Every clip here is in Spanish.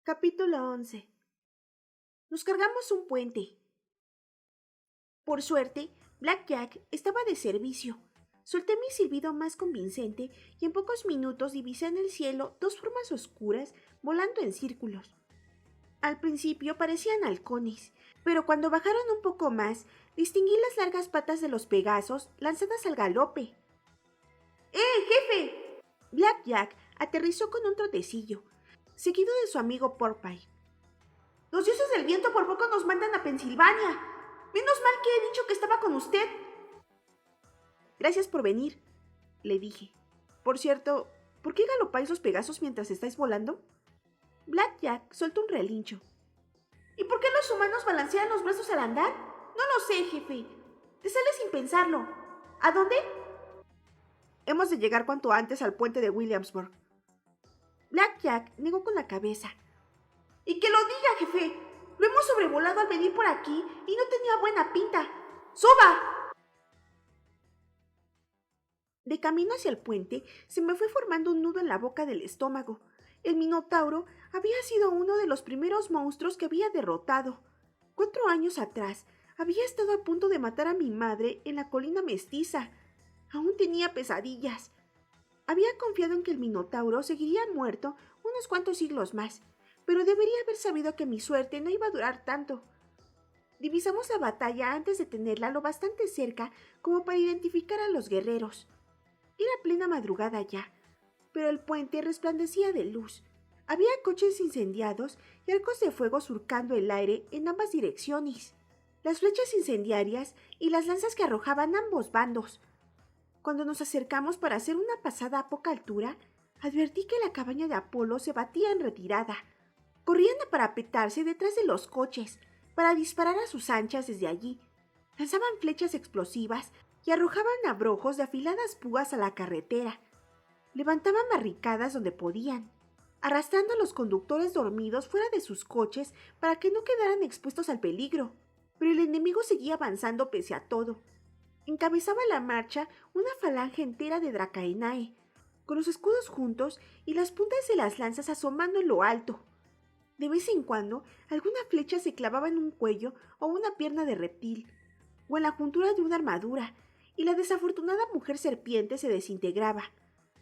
Capítulo 11. Nos cargamos un puente. Por suerte, Black Jack estaba de servicio. Solté mi silbido más convincente y en pocos minutos divisé en el cielo dos formas oscuras volando en círculos. Al principio parecían halcones, pero cuando bajaron un poco más, distinguí las largas patas de los pegasos lanzadas al galope. ¡Jefe! Black Jack aterrizó con un trotecillo, seguido de su amigo Porcupine. Los dioses del viento por poco nos mandan a Pensilvania. Menos mal que he dicho que estaba con usted. Gracias por venir, le dije. Por cierto, ¿por qué galopáis los pegasos mientras estáis volando? Black Jack soltó un relincho. ¿Y por qué los humanos balancean los brazos al andar? No lo sé, jefe. Te sale sin pensarlo. ¿A dónde? Hemos de llegar cuanto antes al puente de Williamsburg. Black Jack negó con la cabeza. ¡Y que lo diga, jefe! Lo hemos sobrevolado al venir por aquí y no tenía buena pinta. ¡Suba! De camino hacia el puente, se me fue formando un nudo en la boca del estómago. El Minotauro había sido uno de los primeros monstruos que había derrotado. 4 años atrás, había estado a punto de matar a mi madre en la colina mestiza. Aún tenía pesadillas. Había confiado en que el Minotauro seguiría muerto unos cuantos siglos más, pero debería haber sabido que mi suerte no iba a durar tanto. Divisamos la batalla antes de tenerla lo bastante cerca como para identificar a los guerreros. Era plena madrugada ya, pero el puente resplandecía de luz. Había coches incendiados y arcos de fuego surcando el aire en ambas direcciones, las flechas incendiarias y las lanzas que arrojaban ambos bandos. Cuando nos acercamos para hacer una pasada a poca altura, advertí que la cabaña de Apolo se batía en retirada. Corrían a parapetarse detrás de los coches para disparar a sus anchas desde allí. Lanzaban flechas explosivas y arrojaban abrojos de afiladas púas a la carretera. Levantaban barricadas donde podían, arrastrando a los conductores dormidos fuera de sus coches para que no quedaran expuestos al peligro. Pero el enemigo seguía avanzando pese a todo. Encabezaba la marcha una falange entera de Dracaenae, con los escudos juntos y las puntas de las lanzas asomando en lo alto. De vez en cuando, alguna flecha se clavaba en un cuello o una pierna de reptil, o en la juntura de una armadura, y la desafortunada mujer serpiente se desintegraba.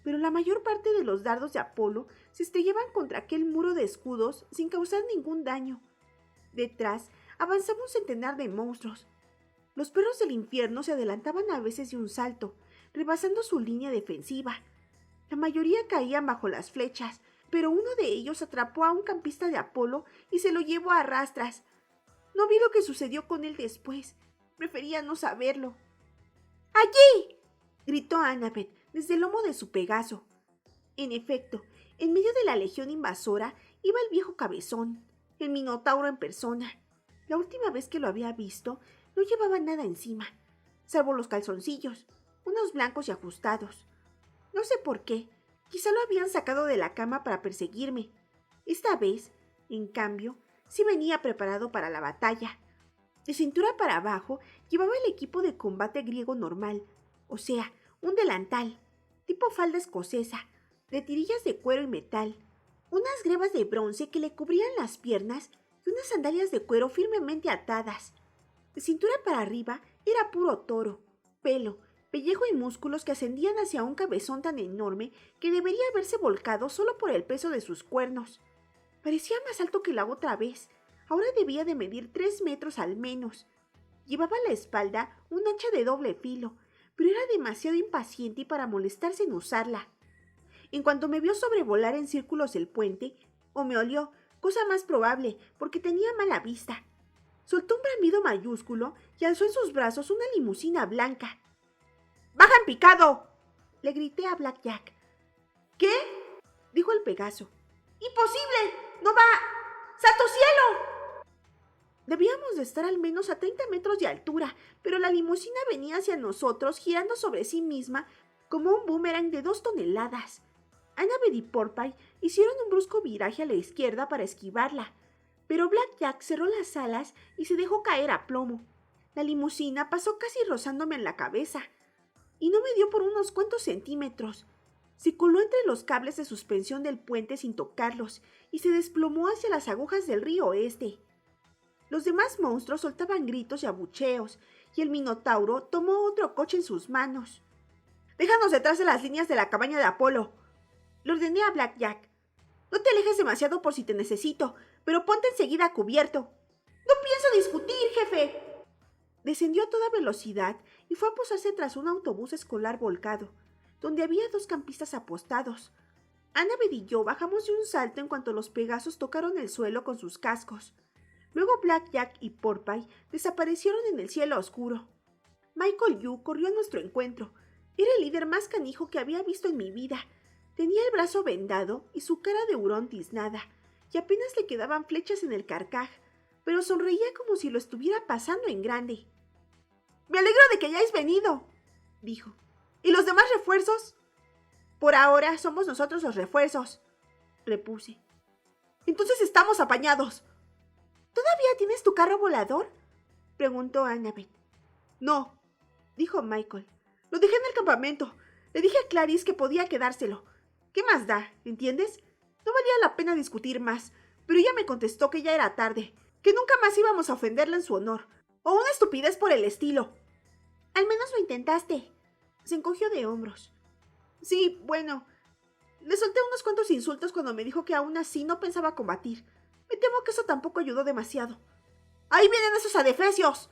Pero la mayor parte de los dardos de Apolo se estrellaban contra aquel muro de escudos sin causar ningún daño. Detrás avanzaba un centenar de monstruos. Los perros del infierno se adelantaban a veces de un salto, rebasando su línea defensiva. La mayoría caían bajo las flechas, pero uno de ellos atrapó a un campista de Apolo y se lo llevó a rastras. No vi lo que sucedió con él después. Prefería no saberlo. ¡Allí!, gritó Annabeth desde el lomo de su Pegaso. En efecto, en medio de la legión invasora iba el viejo cabezón, el Minotauro en persona. La última vez que lo había visto, no llevaba nada encima, salvo los calzoncillos, unos blancos y ajustados. No sé por qué, quizá lo habían sacado de la cama para perseguirme. Esta vez, en cambio, sí venía preparado para la batalla. De cintura para abajo llevaba el equipo de combate griego normal, o sea, un delantal, tipo falda escocesa, de tirillas de cuero y metal, unas grebas de bronce que le cubrían las piernas y unas sandalias de cuero firmemente atadas. De cintura para arriba era puro toro, pelo, pellejo y músculos que ascendían hacia un cabezón tan enorme que debería haberse volcado solo por el peso de sus cuernos. Parecía más alto que la otra vez. Ahora debía de medir 3 metros al menos. Llevaba a la espalda un hacha de doble filo, pero era demasiado impaciente para molestarse en usarla. En cuanto me vio sobrevolar en círculos el puente, o me olió, cosa más probable, porque tenía mala vista. Soltó un bramido mayúsculo y alzó en sus brazos una limusina blanca. ¡Baja en picado!, le grité a Black Jack. ¿Qué?, dijo el Pegaso. ¡Imposible! ¡No va! ¡Santo cielo! Debíamos de estar al menos a 30 metros de altura, pero la limusina venía hacia nosotros girando sobre sí misma como un boomerang de 2 toneladas. Annabeth y Porcupine hicieron un brusco viraje a la izquierda para esquivarla, pero Black Jack cerró las alas y se dejó caer a plomo. La limusina pasó casi rozándome en la cabeza, y no me dio por unos cuantos centímetros. Se coló entre los cables de suspensión del puente sin tocarlos y se desplomó hacia las agujas del río Este. Los demás monstruos soltaban gritos y abucheos, y el Minotauro tomó otro coche en sus manos. «Déjanos detrás de las líneas de la cabaña de Apolo», le ordené a Black Jack. «No te alejes demasiado por si te necesito, pero ponte enseguida a cubierto». «No pienso discutir, jefe». Descendió a toda velocidad y fue a posarse tras un autobús escolar volcado, donde había 2 campistas apostados. Annabeth y yo bajamos de un salto en cuanto los Pegasos tocaron el suelo con sus cascos. Luego Black Jack y Porpie desaparecieron en el cielo oscuro. Michael Yu corrió a nuestro encuentro. Era el líder más canijo que había visto en mi vida. Tenía el brazo vendado y su cara de hurón tiznada, y apenas le quedaban flechas en el carcaj, pero sonreía como si lo estuviera pasando en grande. «Me alegro de que hayáis venido», dijo. «¿Y los demás refuerzos?» «Por ahora somos nosotros los refuerzos», repuse. «Entonces estamos apañados». «¿Todavía tienes tu carro volador?», preguntó Annabeth. «No», dijo Michael. «Lo dejé en el campamento. Le dije a Clarice que podía quedárselo. ¿Qué más da? ¿Entiendes? No valía la pena discutir más, pero ella me contestó que ya era tarde, que nunca más íbamos a ofenderla en su honor, o una estupidez por el estilo». «Al menos lo intentaste», se encogió de hombros. «Sí, bueno, le solté unos cuantos insultos cuando me dijo que aún así no pensaba combatir. Me temo que eso tampoco ayudó demasiado». «¡Ahí vienen esos adefesios!».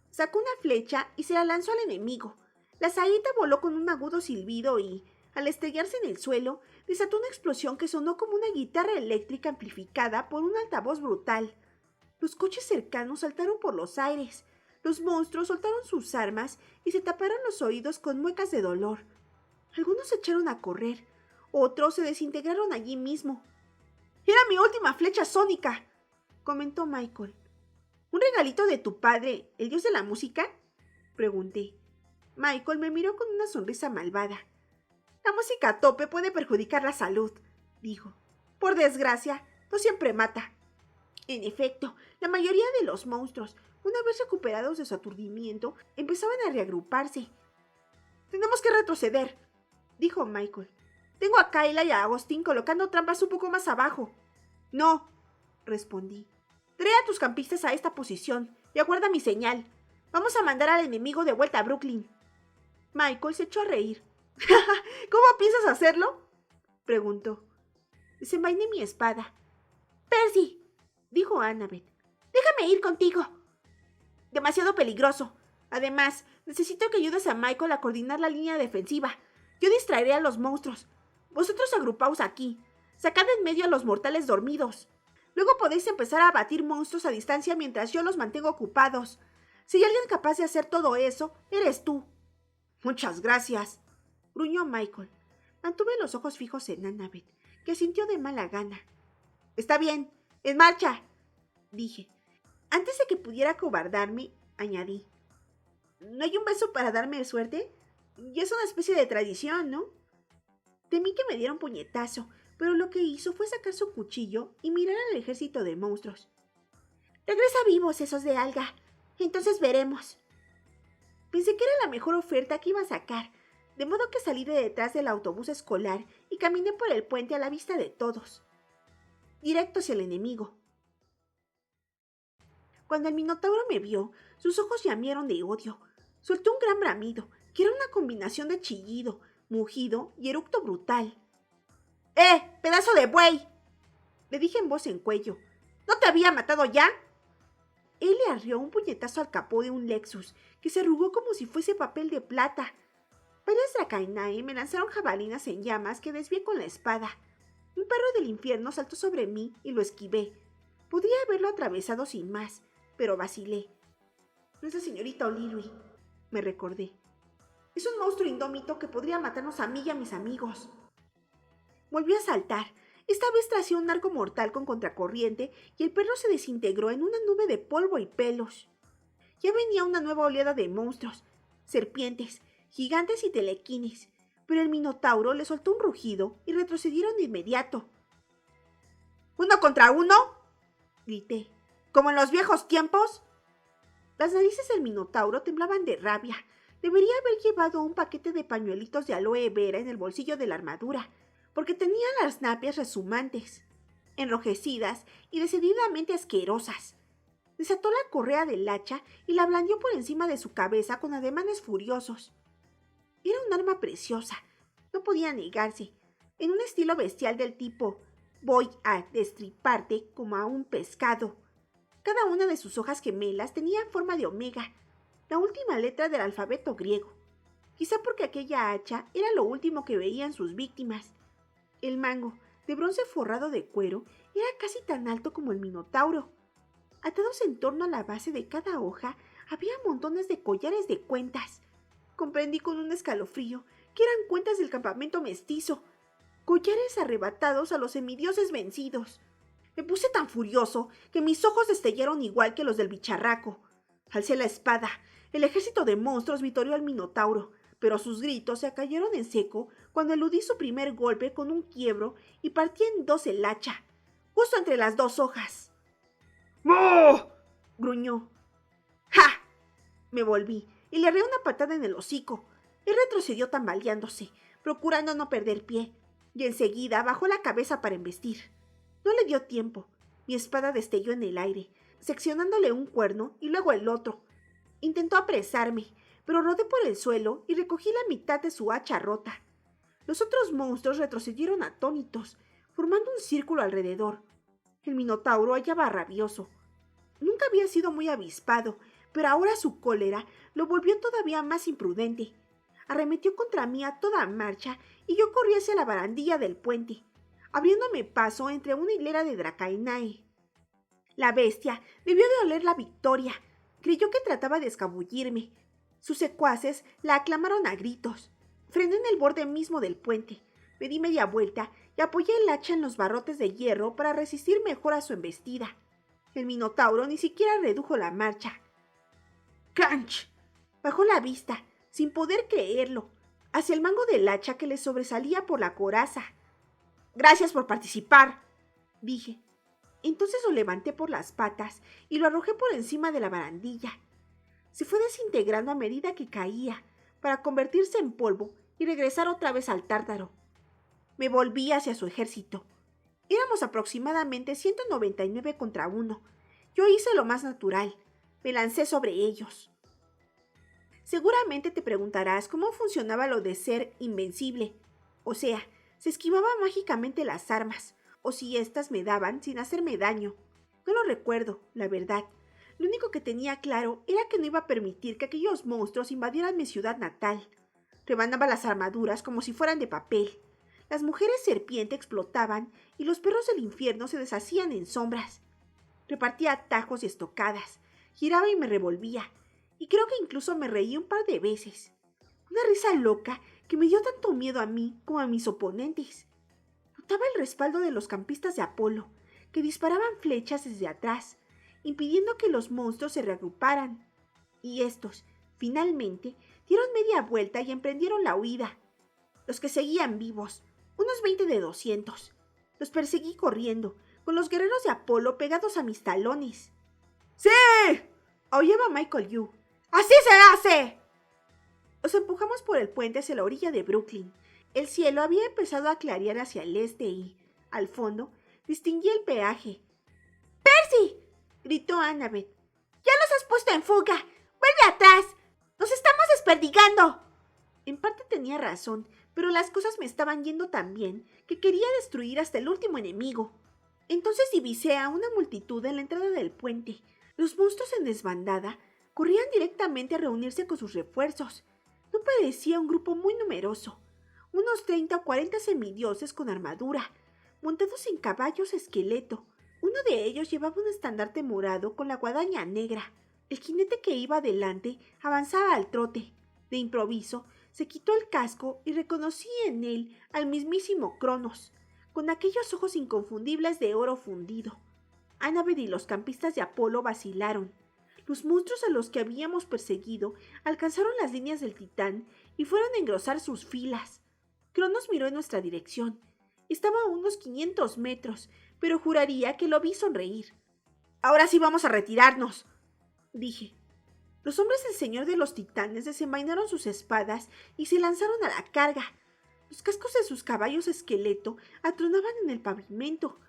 Sacó una flecha y se la lanzó al enemigo. La saeta voló con un agudo silbido y, al estrellarse en el suelo, desató una explosión que sonó como una guitarra eléctrica amplificada por un altavoz brutal. Los coches cercanos saltaron por los aires. Los monstruos soltaron sus armas y se taparon los oídos con muecas de dolor. Algunos se echaron a correr, otros se desintegraron allí mismo. «Era mi última flecha sónica», comentó Michael. «¿Un regalito de tu padre, el dios de la música?», pregunté. Michael me miró con una sonrisa malvada. «La música a tope puede perjudicar la salud», dijo. «Por desgracia, no siempre mata». En efecto, la mayoría de los monstruos, una vez recuperados de su aturdimiento, empezaban a reagruparse. «Tenemos que retroceder», dijo Michael. «Tengo a Kyla y a Agustín colocando trampas un poco más abajo». «No», respondí. «Trae a tus campistas a esta posición y aguarda mi señal. Vamos a mandar al enemigo de vuelta a Brooklyn». Michael se echó a reír. «¿Cómo piensas hacerlo?», preguntó. Desenvainé mi espada. «Percy», dijo Annabeth, «déjame ir contigo». «Demasiado peligroso. Además, necesito que ayudes a Michael a coordinar la línea defensiva. Yo distraeré a los monstruos. Vosotros agrupaos aquí. Sacad en medio a los mortales dormidos. Luego podéis empezar a abatir monstruos a distancia mientras yo los mantengo ocupados. Si hay alguien capaz de hacer todo eso, eres tú». «Muchas gracias», gruñó Michael. Mantuve los ojos fijos en Annabeth, que sintió de mala gana. «Está bien, en marcha», dije. Antes de que pudiera acobardarme, añadí. «¿No hay un beso para darme suerte? Ya es una especie de tradición, ¿no?». Temí que me diera un puñetazo, pero lo que hizo fue sacar su cuchillo y mirar al ejército de monstruos. «Regresa vivos esos de alga. Entonces veremos». Pensé que era la mejor oferta que iba a sacar, de modo que salí de detrás del autobús escolar y caminé por el puente a la vista de todos, directo hacia el enemigo. Cuando el Minotauro me vio, sus ojos llamieron de odio. Soltó un gran bramido, que era una combinación de chillido, mugido y eructo brutal. ¡Pedazo de buey!, le dije en voz en cuello. ¿No te había matado ya? Él le arrió un puñetazo al capó de un Lexus, que se arrugó como si fuese papel de plata. Varias Dracaenae me lanzaron jabalinas en llamas que desvié con la espada. Un perro del infierno saltó sobre mí y lo esquivé. Podría haberlo atravesado sin más, pero vacilé. «Nuestra señorita O'Leary», me recordé. «Es un monstruo indómito que podría matarnos a mí y a mis amigos». Volvió a saltar. Esta vez tracé un arco mortal con contracorriente y el perro se desintegró en una nube de polvo y pelos. Ya venía una nueva oleada de monstruos, serpientes, gigantes y telequines, pero el Minotauro le soltó un rugido y retrocedieron de inmediato. «¿1 contra 1?» grité. «¿Como en los viejos tiempos?» Las narices del Minotauro temblaban de rabia. Debería haber llevado un paquete de pañuelitos de aloe vera en el bolsillo de la armadura, porque tenía las napias resumantes. enrojecidas y decididamente asquerosas. Desató la correa del hacha y la blandió por encima de su cabeza con ademanes furiosos. Era un arma preciosa, no podía negarse, en un estilo bestial del tipo «voy a destriparte como a un pescado». Cada una de sus hojas gemelas tenía forma de omega, la última letra del alfabeto griego. Quizá porque aquella hacha era lo último que veían sus víctimas. El mango, de bronce forrado de cuero, era casi tan alto como el minotauro. Atados en torno a la base de cada hoja había montones de collares de cuentas. Comprendí con un escalofrío que eran cuentas del campamento mestizo, collares arrebatados a los semidioses vencidos. Me puse tan furioso que mis ojos destellaron igual que los del bicharraco. Alcé la espada. El ejército de monstruos vitoreó al minotauro, pero sus gritos se cayeron en seco cuando eludí su primer golpe con un quiebro y partí en dos el hacha, justo entre las dos hojas. ¡Oh! Gruñó. ¡Ja! Me volví y le arreé una patada en el hocico. Él retrocedió tambaleándose, procurando no perder pie, y enseguida bajó la cabeza para embestir. No le dio tiempo. Mi espada destelló en el aire, seccionándole un cuerno y luego el otro. Intentó apresarme, pero rodé por el suelo y recogí la mitad de su hacha rota. Los otros monstruos retrocedieron atónitos, formando un círculo alrededor. El minotauro hallaba rabioso. Nunca había sido muy avispado, pero ahora su cólera lo volvió todavía más imprudente. Arremetió contra mí a toda marcha y yo corrí hacia la barandilla del puente, abriéndome paso entre una hilera de Dracaenae. La bestia debió de oler la victoria. Creyó que trataba de escabullirme. Sus secuaces la aclamaron a gritos. Frené en el borde mismo del puente. Me di media vuelta y apoyé el hacha en los barrotes de hierro para resistir mejor a su embestida. El minotauro ni siquiera redujo la marcha. ¡Crunch! Bajó la vista, sin poder creerlo, hacia el mango del hacha que le sobresalía por la coraza. «Gracias por participar», dije. Entonces lo levanté por las patas y lo arrojé por encima de la barandilla. Se fue desintegrando a medida que caía, para convertirse en polvo y regresar otra vez al tártaro. Me volví hacia su ejército. Éramos aproximadamente 199 contra 1. Yo hice lo más natural. Me lancé sobre ellos. Seguramente te preguntarás cómo funcionaba lo de ser invencible. O sea, se esquivaba mágicamente las armas, o si éstas me daban sin hacerme daño. No lo recuerdo, la verdad. Lo único que tenía claro era que no iba a permitir que aquellos monstruos invadieran mi ciudad natal. Rebanaba las armaduras como si fueran de papel. Las mujeres serpiente explotaban y los perros del infierno se deshacían en sombras. Repartía atajos y estocadas, giraba y me revolvía, y creo que incluso me reí un par de veces. Una risa loca que me dio tanto miedo a mí como a mis oponentes. Notaba el respaldo de los campistas de Apolo, que disparaban flechas desde atrás, impidiendo que los monstruos se reagruparan. Y estos, finalmente, dieron media vuelta y emprendieron la huida. Los que seguían vivos, unos 20 de 200. Los perseguí corriendo, con los guerreros de Apolo pegados a mis talones. ¡Sí! Aullaba Michael Yu. ¡Así se hace! Los empujamos por el puente hacia la orilla de Brooklyn. El cielo había empezado a clarear hacia el este y, al fondo, distinguí el peaje. ¡Percy!, gritó Annabeth. ¡Ya los has puesto en fuga! ¡Vuelve atrás! ¡Nos estamos desperdigando! En parte tenía razón, pero las cosas me estaban yendo tan bien que quería destruir hasta el último enemigo. Entonces divisé a una multitud en la entrada del puente. Los monstruos en desbandada corrían directamente a reunirse con sus refuerzos. No parecía un grupo muy numeroso. Unos 30 o 40 semidioses con armadura, montados en caballos esqueleto. Uno de ellos llevaba un estandarte morado con la guadaña negra. El jinete que iba adelante avanzaba al trote. De improviso, se quitó el casco y reconocí en él al mismísimo Cronos, con aquellos ojos inconfundibles de oro fundido. Annabeth y los campistas de Apolo vacilaron. Los monstruos a los que habíamos perseguido alcanzaron las líneas del Titán y fueron a engrosar sus filas. Cronos miró en nuestra dirección. Estaba a unos 500 metros, pero juraría que lo vi sonreír. «Ahora sí vamos a retirarnos», dije. Los hombres del Señor de los Titanes desenvainaron sus espadas y se lanzaron a la carga. Los cascos de sus caballos esqueleto atronaban en el pavimento.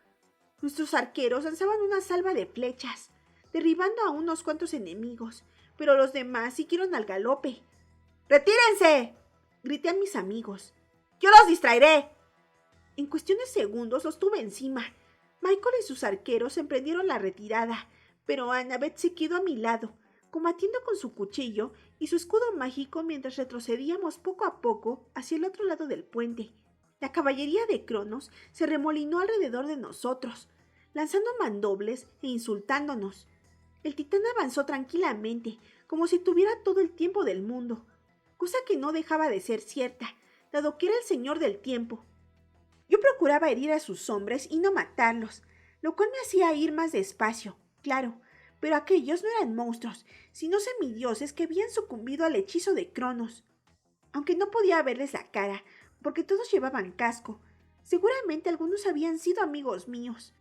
Nuestros arqueros lanzaban una salva de flechas, derribando a unos cuantos enemigos, pero los demás siguieron al galope. ¡Retírense!, grité a mis amigos. ¡Yo los distraeré! En cuestión de segundos los tuve encima. Michael y sus arqueros emprendieron la retirada, pero Annabeth se quedó a mi lado, combatiendo con su cuchillo y su escudo mágico mientras retrocedíamos poco a poco hacia el otro lado del puente. La caballería de Cronos se remolinó alrededor de nosotros, lanzando mandobles e insultándonos. El titán avanzó tranquilamente, como si tuviera todo el tiempo del mundo, cosa que no dejaba de ser cierta, dado que era el señor del tiempo. Yo procuraba herir a sus hombres y no matarlos, lo cual me hacía ir más despacio, claro, pero aquellos no eran monstruos, sino semidioses que habían sucumbido al hechizo de Cronos. Aunque no podía verles la cara, porque todos llevaban casco, seguramente algunos habían sido amigos míos.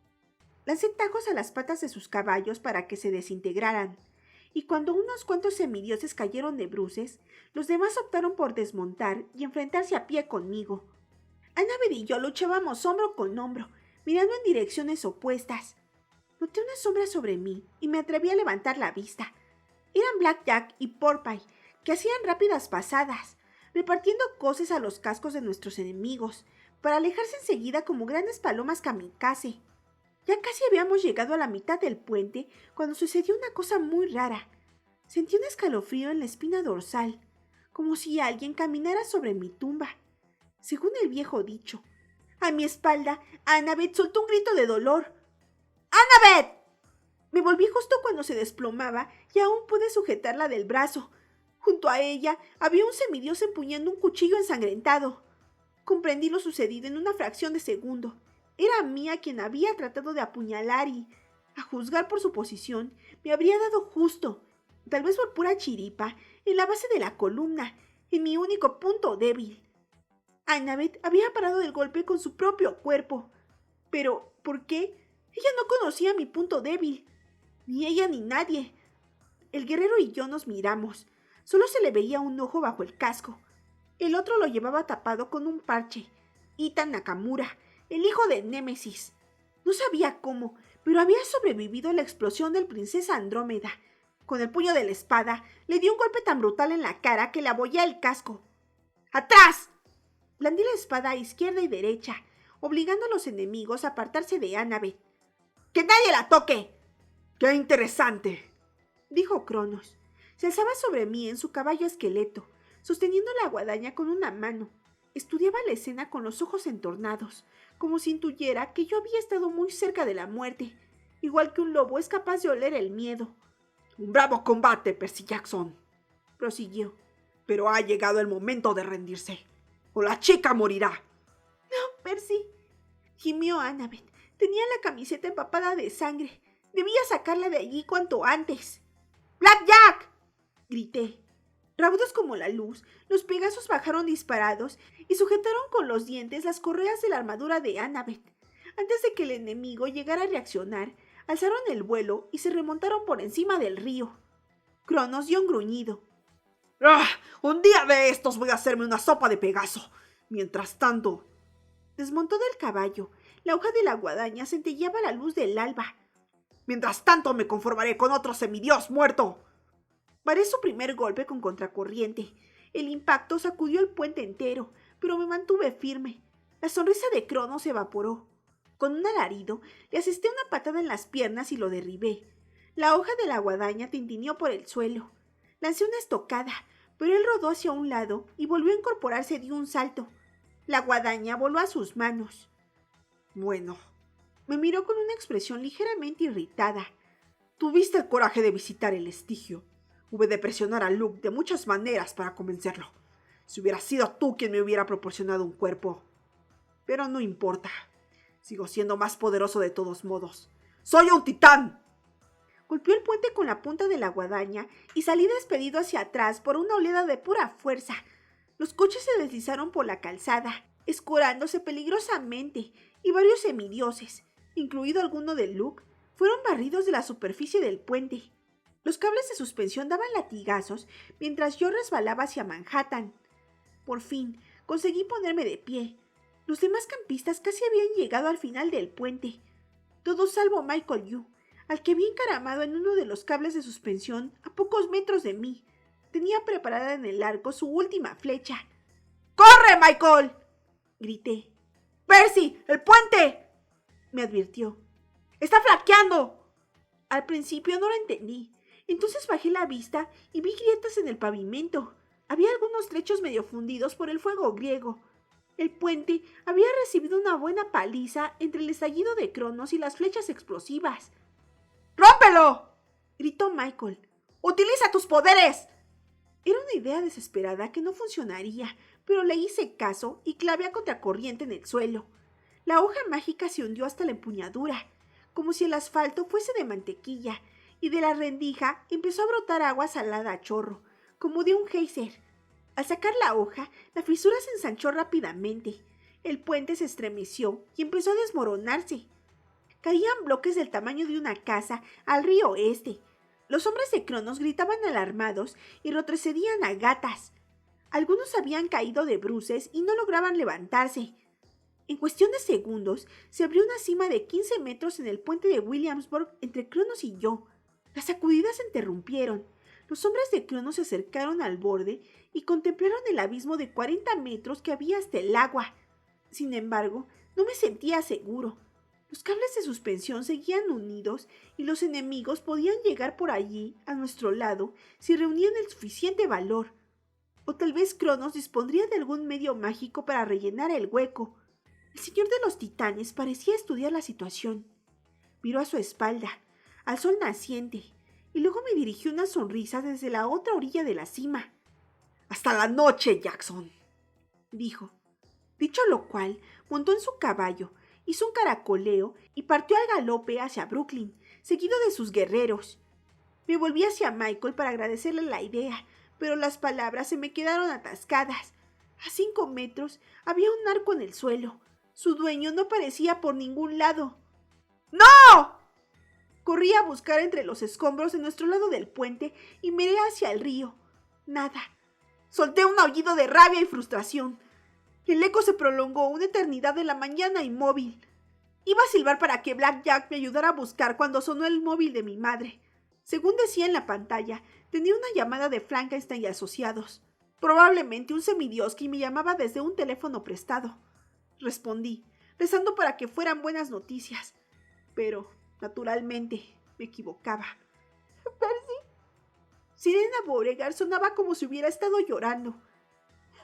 Lancé tajos a las patas de sus caballos para que se desintegraran, y cuando unos cuantos semidioses cayeron de bruces, los demás optaron por desmontar y enfrentarse a pie conmigo. Annabeth y yo luchábamos hombro con hombro, mirando en direcciones opuestas. Noté una sombra sobre mí y me atreví a levantar la vista. Eran Blackjack y Porpie, que hacían rápidas pasadas, repartiendo coces a los cascos de nuestros enemigos, para alejarse enseguida como grandes palomas kamikaze. Ya casi habíamos llegado a la mitad del puente cuando sucedió una cosa muy rara. Sentí un escalofrío en la espina dorsal, como si alguien caminara sobre mi tumba. Según el viejo dicho, a mi espalda, Annabeth soltó un grito de dolor. ¡Annabeth! Me volví justo cuando se desplomaba y aún pude sujetarla del brazo. Junto a ella había un semidios empuñando un cuchillo ensangrentado. Comprendí lo sucedido en una fracción de segundo. Era a mí a quien había tratado de apuñalar y, a juzgar por su posición, me habría dado justo, tal vez por pura chiripa, en la base de la columna, en mi único punto débil. Annabeth había parado del golpe con su propio cuerpo. Pero, ¿por qué? Ella no conocía mi punto débil. Ni ella ni nadie. El guerrero y yo nos miramos. Solo se le veía un ojo bajo el casco. El otro lo llevaba tapado con un parche. Ethan Nakamura, el hijo de Némesis. No sabía cómo, pero había sobrevivido a la explosión del Princesa Andrómeda. Con el puño de la espada, le dio un golpe tan brutal en la cara que le abollé el casco. ¡Atrás! Blandí la espada a izquierda y derecha, obligando a los enemigos a apartarse de Annabeth. ¡Que nadie la toque! ¡Qué interesante!, dijo Cronos. Se alzaba sobre mí en su caballo esqueleto, sosteniendo la guadaña con una mano. Estudiaba la escena con los ojos entornados, como si intuyera que yo había estado muy cerca de la muerte, igual que un lobo es capaz de oler el miedo. ¡Un bravo combate, Percy Jackson!, prosiguió. Pero ha llegado el momento de rendirse, o la chica morirá. No, Percy, gimió Annabeth. Tenía la camiseta empapada de sangre. Debía sacarla de allí cuanto antes. ¡Blackjack!, grité. Raudos como la luz, los Pegasos bajaron disparados y sujetaron con los dientes las correas de la armadura de Annabeth. Antes de que el enemigo llegara a reaccionar, alzaron el vuelo y se remontaron por encima del río. Cronos dio un gruñido. ¡Ah! Un día de estos voy a hacerme una sopa de Pegaso. Mientras tanto... Desmontó del caballo. La hoja de la guadaña centelleaba a la luz del alba. Mientras tanto me conformaré con otro semidios muerto. Paré su primer golpe con contracorriente. El impacto sacudió el puente entero, pero me mantuve firme. La sonrisa de Cronos se evaporó. Con un alarido, le asesté una patada en las piernas y lo derribé. La hoja de la guadaña tintineó por el suelo. Lancé una estocada, pero él rodó hacia un lado y volvió a incorporarse de un salto. La guadaña voló a sus manos. Bueno, me miró con una expresión ligeramente irritada. Tuviste el coraje de visitar el estigio. Hube de presionar a Luke de muchas maneras para convencerlo. Si hubiera sido tú quien me hubiera proporcionado un cuerpo. Pero no importa. Sigo siendo más poderoso de todos modos. ¡Soy un titán! Golpeó el puente con la punta de la guadaña y salí despedido hacia atrás por una oleada de pura fuerza. Los coches se deslizaron por la calzada, escorándose peligrosamente, y varios semidioses, incluido alguno de Luke, fueron barridos de la superficie del puente. Los cables de suspensión daban latigazos mientras yo resbalaba hacia Manhattan. Por fin, conseguí ponerme de pie. Los demás campistas casi habían llegado al final del puente. todo salvo Michael Yu, al que vi encaramado en uno de los cables de suspensión a pocos metros de mí. Tenía preparada en el arco su última flecha. ¡Corre, Michael!, grité. ¡Percy, el puente!, me advirtió. ¡Está flaqueando! Al principio no lo entendí. Entonces bajé la vista y vi grietas en el pavimento. Había algunos trechos medio fundidos por el fuego griego. El puente había recibido una buena paliza entre el estallido de Cronos y las flechas explosivas. ¡Rómpelo!, gritó Michael. ¡Utiliza tus poderes! Era una idea desesperada que no funcionaría, pero le hice caso y clavé a contracorriente en el suelo. La hoja mágica se hundió hasta la empuñadura, como si el asfalto fuese de mantequilla, y de la rendija empezó a brotar agua salada a chorro, como de un geyser. Al sacar la hoja, la fisura se ensanchó rápidamente. El puente se estremeció y empezó a desmoronarse. Caían bloques del tamaño de una casa al río este. Los hombres de Cronos gritaban alarmados y retrocedían a gatas. Algunos habían caído de bruces y no lograban levantarse. En cuestión de segundos, se abrió una cima de 15 metros en el puente de Williamsburg entre Cronos y yo. Las sacudidas se interrumpieron. Los hombres de Cronos se acercaron al borde y contemplaron el abismo de 40 metros que había hasta el agua. Sin embargo, no me sentía seguro. Los cables de suspensión seguían unidos y los enemigos podían llegar por allí, a nuestro lado, si reunían el suficiente valor. O tal vez Cronos dispondría de algún medio mágico para rellenar el hueco. El señor de los titanes parecía estudiar la situación. Miró a su espalda, al sol naciente, y luego me dirigió una sonrisa desde la otra orilla de la cima. «Hasta la noche, Jackson», dijo. Dicho lo cual, montó en su caballo, hizo un caracoleo y partió al galope hacia Brooklyn, seguido de sus guerreros. Me volví hacia Michael para agradecerle la idea, pero las palabras se me quedaron atascadas. A 5 metros había un arco en el suelo. Su dueño no aparecía por ningún lado. ¡No! Corrí a buscar entre los escombros de nuestro lado del puente y miré hacia el río. Nada. Solté un aullido de rabia y frustración. El eco se prolongó una eternidad de la mañana inmóvil. Iba a silbar para que Black Jack me ayudara a buscar cuando sonó el móvil de mi madre. Según decía en la pantalla, tenía una llamada de Frankenstein y asociados. Probablemente un semidios que me llamaba desde un teléfono prestado. Respondí, rezando para que fueran buenas noticias. Pero, naturalmente, me equivocaba. ¿Percy? Sirena Beauregard sonaba como si hubiera estado llorando.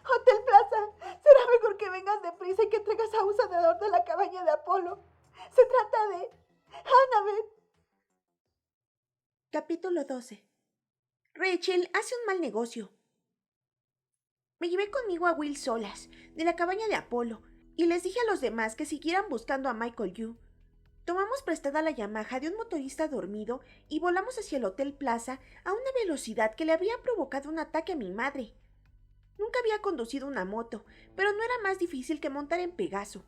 Hotel Plaza, será mejor que vengas deprisa y que traigas a un sanador de la cabaña de Apolo. Se trata de Annabeth. Capítulo 12. Rachel hace un mal negocio. Me llevé conmigo a Will solas, de la cabaña de Apolo, y les dije a los demás que siguieran buscando a Michael Yu. Tomamos prestada la Yamaha de un motorista dormido y volamos hacia el Hotel Plaza a una velocidad que le había provocado un ataque a mi madre. Nunca había conducido una moto, pero no era más difícil que montar en Pegaso.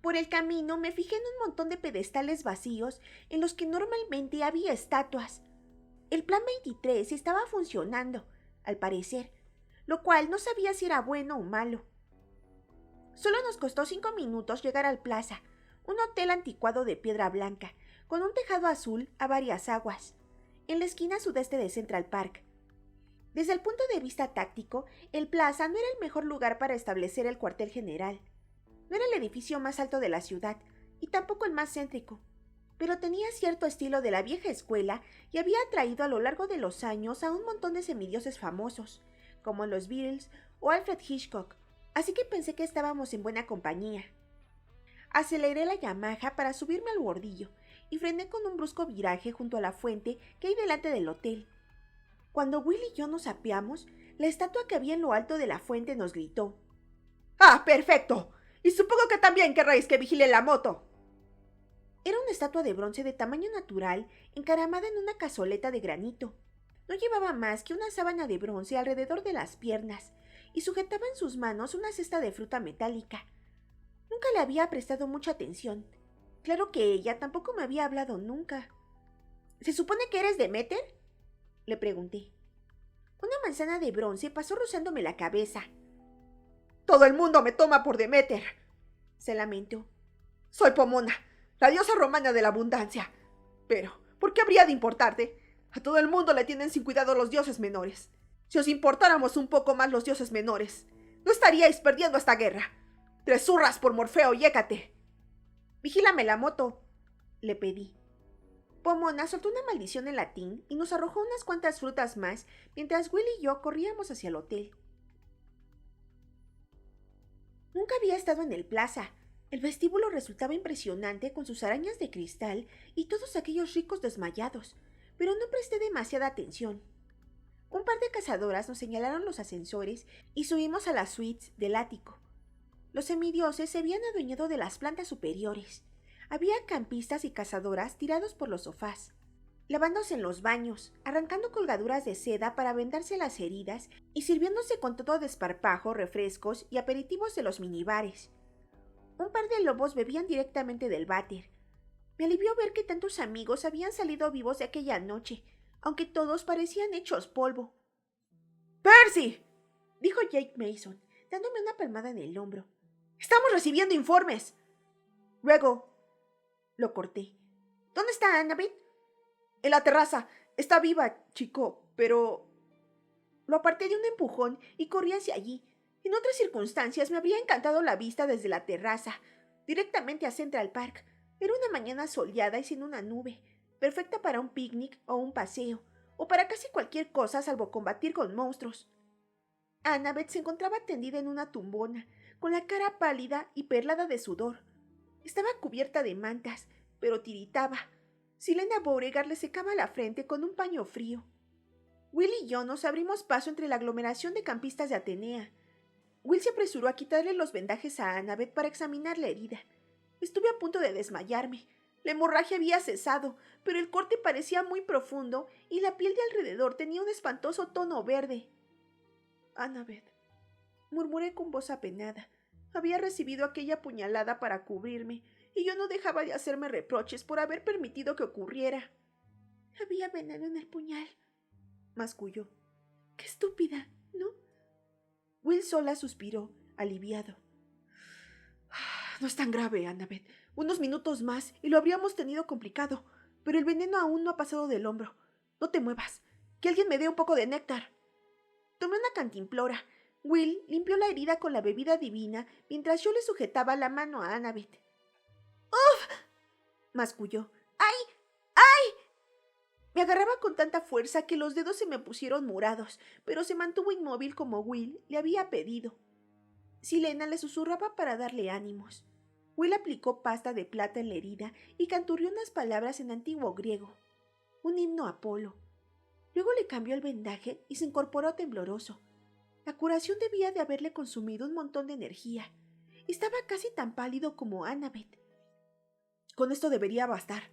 Por el camino me fijé en un montón de pedestales vacíos en los que normalmente había estatuas. El Plan 23 estaba funcionando, al parecer, lo cual no sabía si era bueno o malo. Solo nos costó 5 minutos llegar al Plaza, un hotel anticuado de piedra blanca, con un tejado azul a varias aguas, en la esquina sudeste de Central Park. Desde el punto de vista táctico, el Plaza no era el mejor lugar para establecer el cuartel general. No era el edificio más alto de la ciudad, y tampoco el más céntrico, pero tenía cierto estilo de la vieja escuela y había atraído a lo largo de los años a un montón de semidioses famosos, como los Beatles o Alfred Hitchcock, así que pensé que estábamos en buena compañía. Aceleré la Yamaha para subirme al bordillo y frené con un brusco viraje junto a la fuente que hay delante del hotel. Cuando Will y yo nos apeamos, la estatua que había en lo alto de la fuente nos gritó. ¡Ah, perfecto! Y supongo que también querréis que vigile la moto. Era una estatua de bronce de tamaño natural encaramada en una cazoleta de granito. No llevaba más que una sábana de bronce alrededor de las piernas y sujetaba en sus manos una cesta de fruta metálica. Nunca le había prestado mucha atención. Claro que ella tampoco me había hablado nunca. ¿Se supone que eres Demeter?, le pregunté. Una manzana de bronce pasó rozándome la cabeza. Todo el mundo me toma por Demeter, se lamentó. Soy Pomona. la diosa romana de la abundancia. Pero, ¿por qué habría de importarte? A todo el mundo le tienen sin cuidado los dioses menores. Si os importáramos un poco más los dioses menores, no estaríais perdiendo esta guerra. 3 zurras por Morfeo y Hécate. Vigílame la moto, le pedí. Pomona soltó una maldición en latín y nos arrojó unas cuantas frutas más mientras Will y yo corríamos hacia el hotel. Nunca había estado en el Plaza. El vestíbulo resultaba impresionante con sus arañas de cristal y todos aquellos ricos desmayados, pero no presté demasiada atención. Un par de cazadoras nos señalaron los ascensores y subimos a las suites del ático. Los semidioses se habían adueñado de las plantas superiores. Había campistas y cazadoras tirados por los sofás, lavándose en los baños, arrancando colgaduras de seda para vendarse las heridas y sirviéndose con todo desparpajo refrescos y aperitivos de los minibares. Un par de lobos bebían directamente del váter. Me alivió ver que tantos amigos habían salido vivos de aquella noche, aunque todos parecían hechos polvo. ¡Percy!, dijo Jake Mason, dándome una palmada en el hombro. ¡Estamos recibiendo informes! Luego, lo corté. ¿Dónde está Annabeth? En la terraza. Está viva, chico, pero... Lo aparté de un empujón y corrí hacia allí. En otras circunstancias me habría encantado la vista desde la terraza, directamente a Central Park. Era una mañana soleada y sin una nube, perfecta para un picnic o un paseo, o para casi cualquier cosa salvo combatir con monstruos. Annabeth se encontraba tendida en una tumbona, con la cara pálida y perlada de sudor. Estaba cubierta de mantas, pero tiritaba. Silena Beauregard le secaba la frente con un paño frío. Will y yo nos abrimos paso entre la aglomeración de campistas de Atenea. Will se apresuró a quitarle los vendajes a Annabeth para examinar la herida. Estuve a punto de desmayarme. La hemorragia había cesado, pero el corte parecía muy profundo y la piel de alrededor tenía un espantoso tono verde. Annabeth, murmuré con voz apenada. Había recibido aquella puñalada para cubrirme, y yo no dejaba de hacerme reproches por haber permitido que ocurriera. Había veneno en el puñal, masculló. ¡Qué estúpida!, ¿no? Will sola suspiró, aliviado. No es tan grave, Annabeth. Unos minutos más y lo habríamos tenido complicado, pero el veneno aún no ha pasado del hombro. No te muevas. Que alguien me dé un poco de néctar. Tomé una cantimplora. Will limpió la herida con la bebida divina mientras yo le sujetaba la mano a Annabeth. ¡Uf!, masculló. ¡Ay! ¡Ay! Me agarraba con tanta fuerza que los dedos se me pusieron morados, pero se mantuvo inmóvil como Will le había pedido. Silena le susurraba para darle ánimos. Will aplicó pasta de plata en la herida y canturrió unas palabras en antiguo griego, un himno a Apolo. Luego le cambió el vendaje y se incorporó tembloroso. La curación debía de haberle consumido un montón de energía. Estaba casi tan pálido como Annabeth. Con esto debería bastar,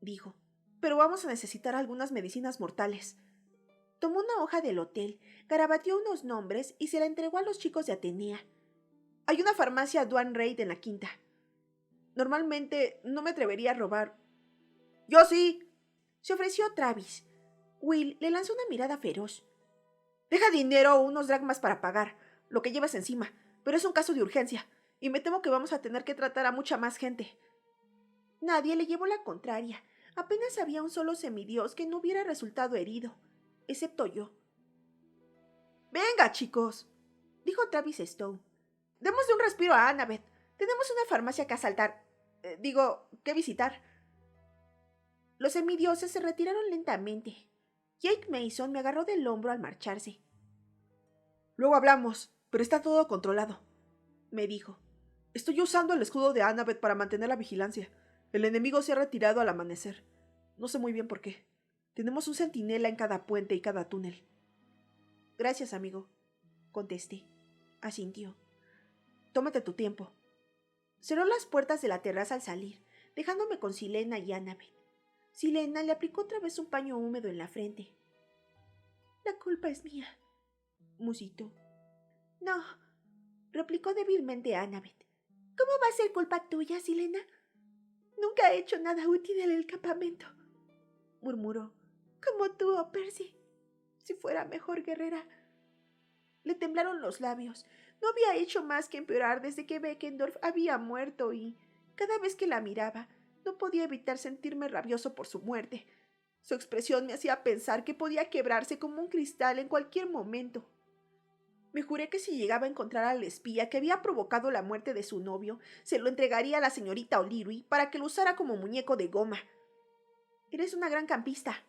dijo, pero vamos a necesitar algunas medicinas mortales. Tomó una hoja del hotel, garabateó unos nombres y se la entregó a los chicos de Atenea. Hay una farmacia Duane Reid en la quinta. Normalmente no me atrevería a robar. ¡Yo sí!, se ofreció Travis. Will le lanzó una mirada feroz. Deja dinero o unos dracmas para pagar, lo que llevas encima, pero es un caso de urgencia, y me temo que vamos a tener que tratar a mucha más gente. Nadie le llevó la contraria. Apenas había un solo semidios que no hubiera resultado herido, excepto yo. ¡Venga, chicos!, dijo Travis Stone. Démosle un respiro a Annabeth. Tenemos una farmacia que asaltar. Que visitar. Los semidioses se retiraron lentamente. Jake Mason me agarró del hombro al marcharse. Luego hablamos, pero está todo controlado, me dijo. Estoy usando el escudo de Annabeth para mantener la vigilancia. El enemigo se ha retirado al amanecer. No sé muy bien por qué. Tenemos un centinela en cada puente y cada túnel. Gracias, amigo, contesté. Asintió. Tómate tu tiempo. Cerró las puertas de la terraza al salir, dejándome con Silena y Annabeth. Silena le aplicó otra vez un paño húmedo en la frente. La culpa es mía, musitó. No, replicó débilmente Annabeth. ¿Cómo va a ser culpa tuya, Silena? Nunca he hecho nada útil en el campamento, murmuró. Como tú, oh Percy. Si fuera mejor guerrera. Le temblaron los labios. No había hecho más que empeorar desde que Beckendorf había muerto y Cada vez que la miraba, no podía evitar sentirme rabioso por su muerte. Su expresión me hacía pensar que podía quebrarse como un cristal en cualquier momento. Me juré que si llegaba a encontrar al espía que había provocado la muerte de su novio, se lo entregaría a la señorita O'Leary para que lo usara como muñeco de goma. «Eres una gran campista»,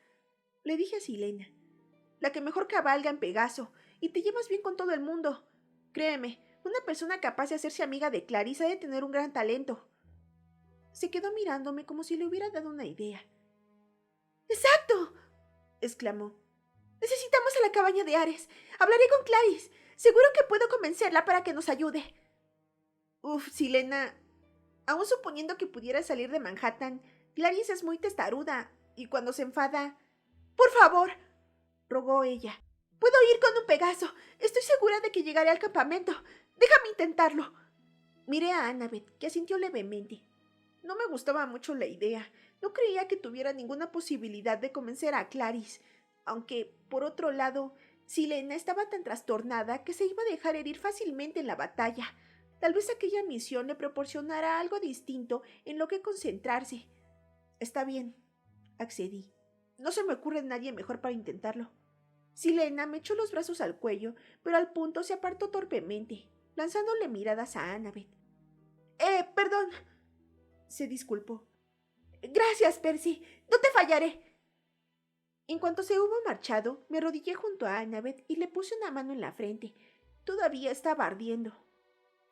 le dije a Silena, «la que mejor cabalga en Pegaso, y te llevas bien con todo el mundo. Créeme, una persona capaz de hacerse amiga de Clarice ha de tener un gran talento». Se quedó mirándome como si le hubiera dado una idea. «¡Exacto!», exclamó. «Necesitamos a la cabaña de Ares. Hablaré con Clarice. Seguro que puedo convencerla para que nos ayude». «Uf, Silena, aun suponiendo que pudiera salir de Manhattan, Clarice es muy testaruda, y cuando se enfada...» «Por favor», rogó ella. «Puedo ir con un Pegaso. Estoy segura de que llegaré al campamento. Déjame intentarlo». Miré a Annabeth, que asintió levemente. No me gustaba mucho la idea. No creía que tuviera ninguna posibilidad de convencer a Clarice, aunque, por otro lado, Silena estaba tan trastornada que se iba a dejar herir fácilmente en la batalla. Tal vez aquella misión le proporcionara algo distinto en lo que concentrarse. «Está bien», accedí. «No se me ocurre nadie mejor para intentarlo». Silena me echó los brazos al cuello, pero al punto se apartó torpemente, lanzándole miradas a Annabeth. Perdón», se disculpó. «Gracias, Percy. No te fallaré». En cuanto se hubo marchado, me arrodillé junto a Annabeth y le puse una mano en la frente. Todavía estaba ardiendo.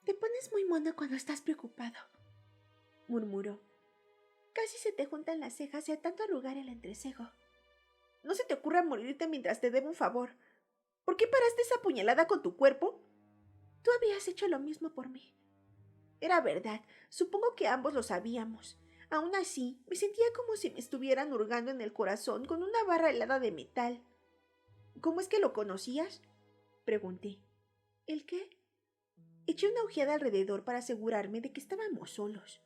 «Te pones muy mono cuando estás preocupado», murmuró. «Casi se te juntan las cejas de tanto arrugar el entrecejo. No se te ocurra morirte mientras te debo un favor. ¿Por qué paraste esa puñalada con tu cuerpo?» «Tú habías hecho lo mismo por mí». Era verdad, supongo que ambos lo sabíamos. Aún así, me sentía como si me estuvieran hurgando en el corazón con una barra helada de metal. «¿Cómo es que lo conocías?», pregunté. «¿El qué?». Eché una ojeada alrededor para asegurarme de que estábamos solos.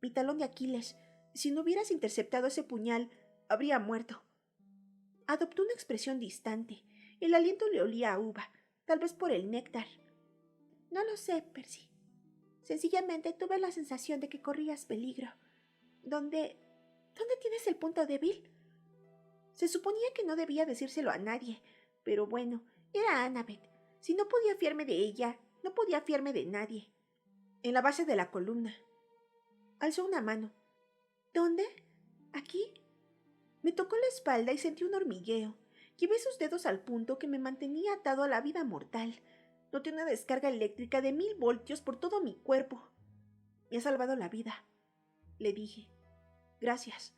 «Mi talón de Aquiles. Si no hubieras interceptado ese puñal, habría muerto». Adoptó una expresión distante. El aliento le olía a uva, tal vez por el néctar. «No lo sé, Percy. Sencillamente tuve la sensación de que corrías peligro. ¿Dónde tienes el punto débil?». Se suponía que no debía decírselo a nadie, pero bueno, era Annabeth. Si no podía fiarme de ella, no podía fiarme de nadie. «En la base de la columna». Alzó una mano. «¿Dónde? ¿Aquí?». Me tocó la espalda y sentí un hormigueo. Llevé sus dedos al punto que me mantenía atado a la vida mortal. Noté una descarga eléctrica de 1000 voltios por todo mi cuerpo. «Me ha salvado la vida», le dije. «Gracias».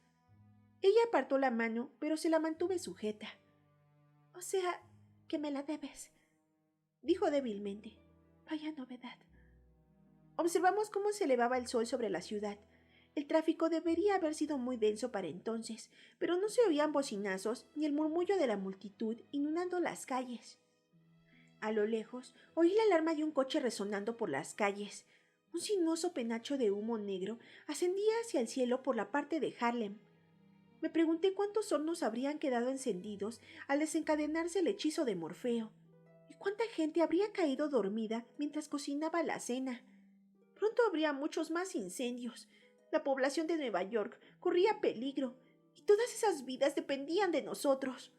Ella apartó la mano, pero se la mantuve sujeta. «O sea, que me la debes», dijo débilmente. «Vaya novedad». Observamos cómo se elevaba el sol sobre la ciudad. El tráfico debería haber sido muy denso para entonces, pero no se oían bocinazos ni el murmullo de la multitud inundando las calles. A lo lejos, oí la alarma de un coche resonando por las calles. Un sinuoso penacho de humo negro ascendía hacia el cielo por la parte de Harlem. Me pregunté cuántos hornos habrían quedado encendidos al desencadenarse el hechizo de Morfeo, y cuánta gente habría caído dormida mientras cocinaba la cena. Pronto habría muchos más incendios. La población de Nueva York corría peligro, y todas esas vidas dependían de nosotros.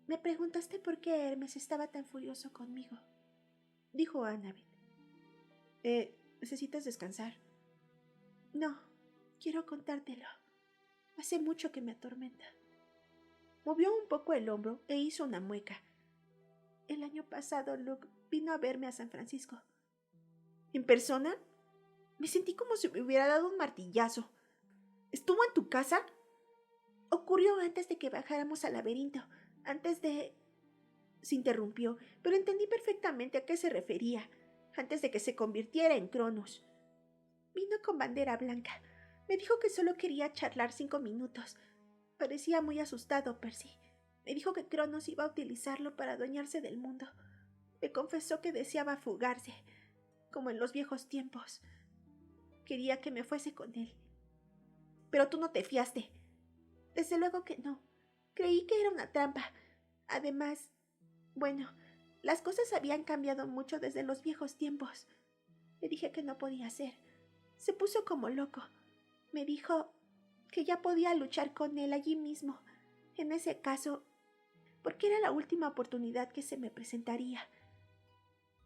«Me preguntaste por qué Hermes estaba tan furioso conmigo», dijo Annabeth. «¿Necesitas descansar?» «No, quiero contártelo. Hace mucho que me atormenta». Movió un poco el hombro e hizo una mueca. «El año pasado Luke vino a verme a San Francisco». «¿En persona?». Me sentí como si me hubiera dado un martillazo. «¿Estuvo en tu casa?». «Ocurrió antes de que bajáramos al laberinto, antes de...». Se interrumpió, pero entendí perfectamente a qué se refería. «Antes de que se convirtiera en Cronos». «Vino con bandera blanca. Me dijo que solo quería charlar 5 minutos. Parecía muy asustado, Percy. Me dijo que Cronos iba a utilizarlo para adueñarse del mundo. Me confesó que deseaba fugarse, como en los viejos tiempos. Quería que me fuese con él». «Pero tú no te fiaste». «Desde luego que no. Creí que era una trampa. Además, bueno, las cosas habían cambiado mucho desde los viejos tiempos. Le dije que no podía ser. Se puso como loco. Me dijo que ya podía luchar con él allí mismo, en ese caso, porque era la última oportunidad que se me presentaría.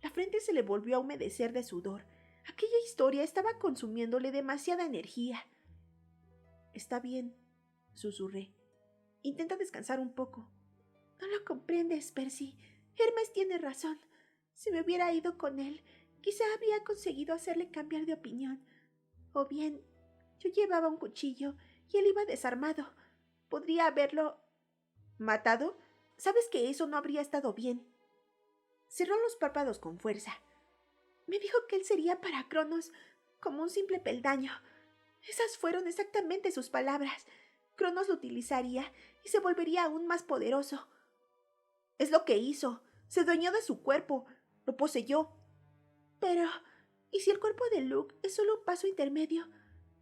La frente se le volvió a humedecer de sudor. Aquella historia estaba consumiéndole demasiada energía. Está bien, susurré. Intenta descansar un poco. No lo comprendes, Percy. Hermes tiene razón. Si me hubiera ido con él, quizá habría conseguido hacerle cambiar de opinión. O bien, yo llevaba un cuchillo y él iba desarmado. Podría haberlo... ¿Matado? Sabes que eso no habría estado bien. Cerró los párpados con fuerza. Me dijo que él sería para Cronos como un simple peldaño. Esas fueron exactamente sus palabras. Cronos lo utilizaría y se volvería aún más poderoso. Es lo que hizo. Se adueñó de su cuerpo. Lo poseyó. Pero, ¿y si el cuerpo de Luke es solo un paso intermedio?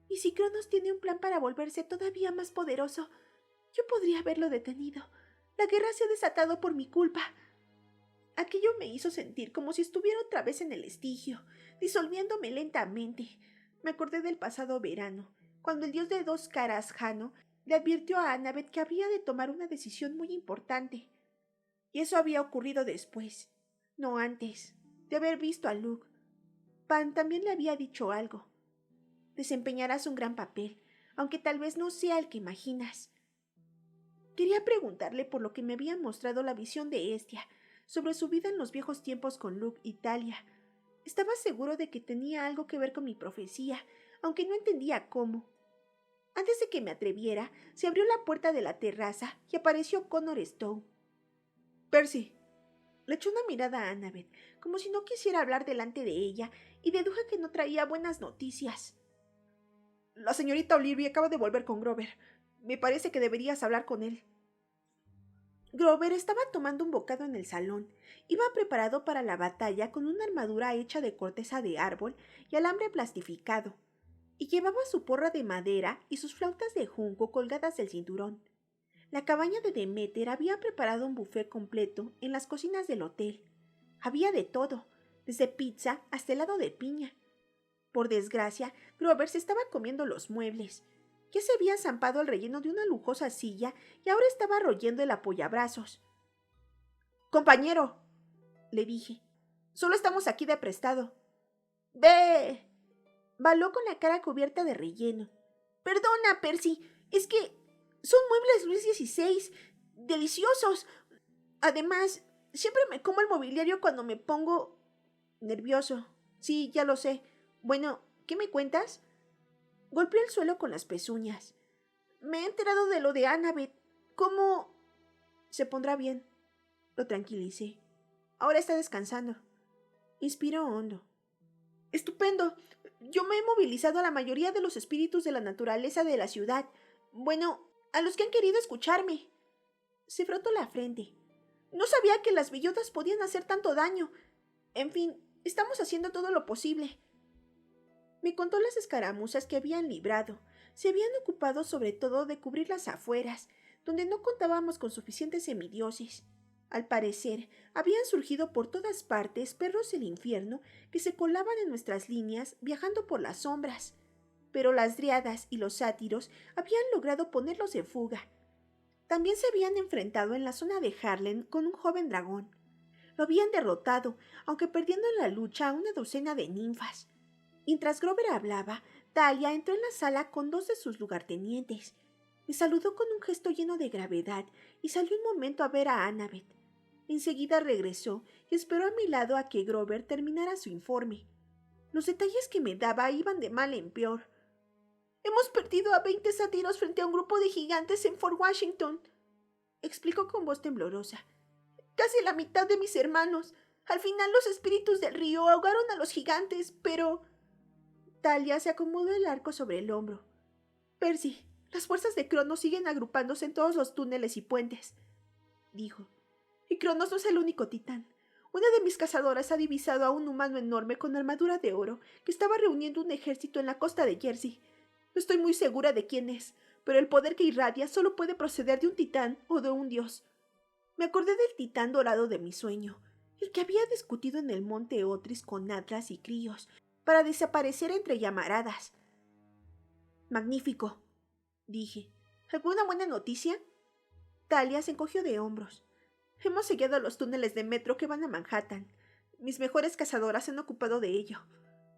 ¿Y si Cronos tiene un plan para volverse todavía más poderoso? Yo podría haberlo detenido. La guerra se ha desatado por mi culpa. Aquello me hizo sentir como si estuviera otra vez en el estigio, disolviéndome lentamente. Me acordé del pasado verano, cuando el dios de dos caras, Jano, le advirtió a Annabeth que había de tomar una decisión muy importante. Y eso había ocurrido después, no antes, de haber visto a Luke. Pan también le había dicho algo. Desempeñarás un gran papel, aunque tal vez no sea el que imaginas. Quería preguntarle por lo que me había mostrado la visión de Hestia, sobre su vida en los viejos tiempos con Luke y Talia. Estaba seguro de que tenía algo que ver con mi profecía, aunque no entendía cómo. Antes de que me atreviera, se abrió la puerta de la terraza y apareció Connor Stowe. Percy. Le echó una mirada a Annabeth, como si no quisiera hablar delante de ella, y deduje que no traía buenas noticias. La señorita Olivia acaba de volver con Grover. Me parece que deberías hablar con él. Grover estaba tomando un bocado en el salón. Iba preparado para la batalla con una armadura hecha de corteza de árbol y alambre plastificado, y llevaba su porra de madera y sus flautas de junco colgadas del cinturón. La cabaña de Demeter había preparado un buffet completo en las cocinas del hotel. Había de todo, desde pizza hasta helado de piña. Por desgracia, Grover se estaba comiendo los muebles. Ya se había zampado el relleno de una lujosa silla y ahora estaba royendo el apoyabrazos. «Compañero», le dije, «solo estamos aquí de prestado». «¡Ve!», baló con la cara cubierta de relleno. «Perdona, Percy, es que son muebles Luis XVI, deliciosos. Además, siempre me como el mobiliario cuando me pongo nervioso. Sí, ya lo sé. Bueno, ¿qué me cuentas?» Golpeó el suelo con las pezuñas. «Me he enterado de lo de Annabeth. ¿Cómo...?» «Se pondrá bien», lo tranquilicé. «Ahora está descansando». Inspiró hondo. «Estupendo. Yo me he movilizado a la mayoría de los espíritus de la naturaleza de la ciudad. Bueno, a los que han querido escucharme». Se frotó la frente. «No sabía que las bellotas podían hacer tanto daño. En fin, estamos haciendo todo lo posible». Me contó las escaramuzas que habían librado. Se habían ocupado sobre todo de cubrir las afueras, donde no contábamos con suficientes semidioses. Al parecer, habían surgido por todas partes perros del infierno que se colaban en nuestras líneas viajando por las sombras. Pero las dríadas y los sátiros habían logrado ponerlos en fuga. También se habían enfrentado en la zona de Harlem con un joven dragón. Lo habían derrotado, aunque perdiendo en la lucha a una docena de ninfas. Mientras Grover hablaba, Talia entró en la sala con dos de sus lugartenientes. Me saludó con un gesto lleno de gravedad y salió un momento a ver a Annabeth. Enseguida regresó y esperó a mi lado a que Grover terminara su informe. Los detalles que me daba iban de mal en peor. «Hemos perdido a 20 sátiros frente a un grupo de gigantes en Fort Washington», explicó con voz temblorosa. «Casi la mitad de mis hermanos. Al final los espíritus del río ahogaron a los gigantes, pero...» Talia se acomodó el arco sobre el hombro. «Percy, las fuerzas de Cronos siguen agrupándose en todos los túneles y puentes», dijo. «Y Cronos no es el único titán. Una de mis cazadoras ha divisado a un humano enorme con armadura de oro que estaba reuniendo un ejército en la costa de Jersey. No estoy muy segura de quién es, pero el poder que irradia solo puede proceder de un titán o de un dios». Me acordé del titán dorado de mi sueño, el que había discutido en el monte Otris con Atlas y Críos, para desaparecer entre llamaradas. Magnífico, dije. ¿Alguna buena noticia? Talia se encogió de hombros. Hemos sellado los túneles de metro que van a Manhattan. Mis mejores cazadoras se han ocupado de ello.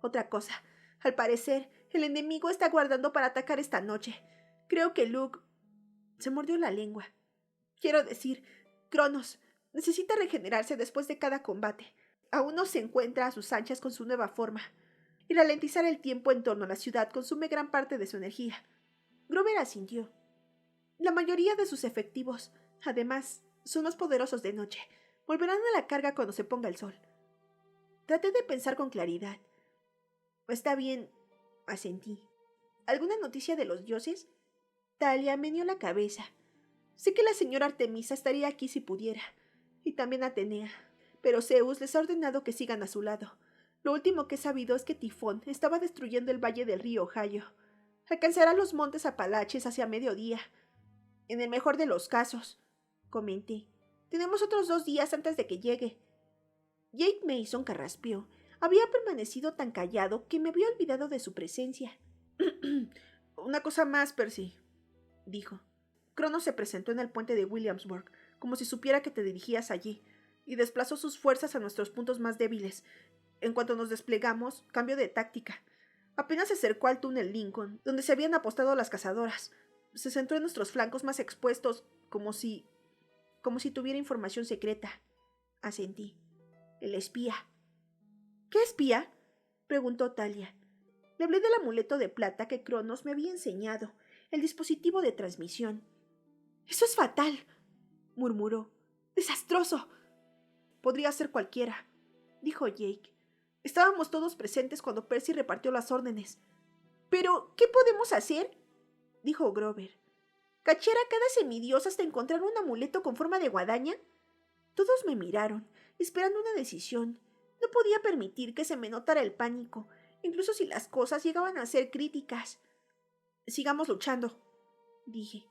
Otra cosa, al parecer, el enemigo está guardando para atacar esta noche. Creo que Luke se mordió la lengua. Quiero decir, Cronos necesita regenerarse después de cada combate. Aún no se encuentra a sus anchas con su nueva forma. Y ralentizar el tiempo en torno a la ciudad consume gran parte de su energía. Grover asintió. La mayoría de sus efectivos, además, son más poderosos de noche. Volverán a la carga cuando se ponga el sol. Traté de pensar con claridad. Está bien, asentí. ¿Alguna noticia de los dioses? Talia meneó la cabeza. Sé que la señora Artemisa estaría aquí si pudiera, y también Atenea, pero Zeus les ha ordenado que sigan a su lado. Lo último que he sabido es que Tifón estaba destruyendo el valle del río Ohio. Alcanzará los montes Apalaches hacia mediodía. En el mejor de los casos, comenté. Tenemos otros 2 días antes de que llegue. Jake Mason carraspeó. Había permanecido tan callado que me había olvidado de su presencia. Una cosa más, Percy, dijo. Cronos se presentó en el puente de Williamsburg, como si supiera que te dirigías allí, y desplazó sus fuerzas a nuestros puntos más débiles. En cuanto nos desplegamos, cambió de táctica. Apenas se acercó al túnel Lincoln, donde se habían apostado las cazadoras. Se centró en nuestros flancos más expuestos, como si tuviera información secreta. Asentí. El espía. ¿Qué espía? Preguntó Talia. Le hablé del amuleto de plata que Cronos me había enseñado, el dispositivo de transmisión. «Eso es fatal», murmuró. «¡Desastroso!». «Podría ser cualquiera», dijo Jake. «Estábamos todos presentes cuando Percy repartió las órdenes». «¿Pero qué podemos hacer?», dijo Grover. «¿Cachar a cada semidios hasta encontrar un amuleto con forma de guadaña?». Todos me miraron, esperando una decisión. No podía permitir que se me notara el pánico, incluso si las cosas llegaban a ser críticas. «Sigamos luchando», dije.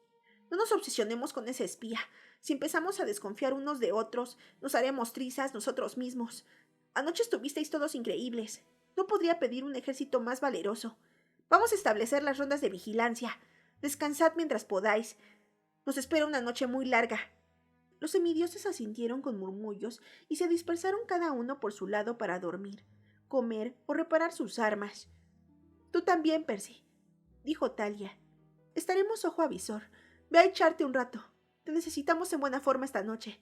«No nos obsesionemos con ese espía. Si empezamos a desconfiar unos de otros, nos haremos trizas nosotros mismos. Anoche estuvisteis todos increíbles. No podría pedir un ejército más valeroso. Vamos a establecer las rondas de vigilancia. Descansad mientras podáis. Nos espera una noche muy larga». Los semidioses asintieron con murmullos y se dispersaron cada uno por su lado para dormir, comer o reparar sus armas. «Tú también, Percy», dijo Talia. «Estaremos ojo a visor. Ve a echarte un rato. Te necesitamos en buena forma esta noche».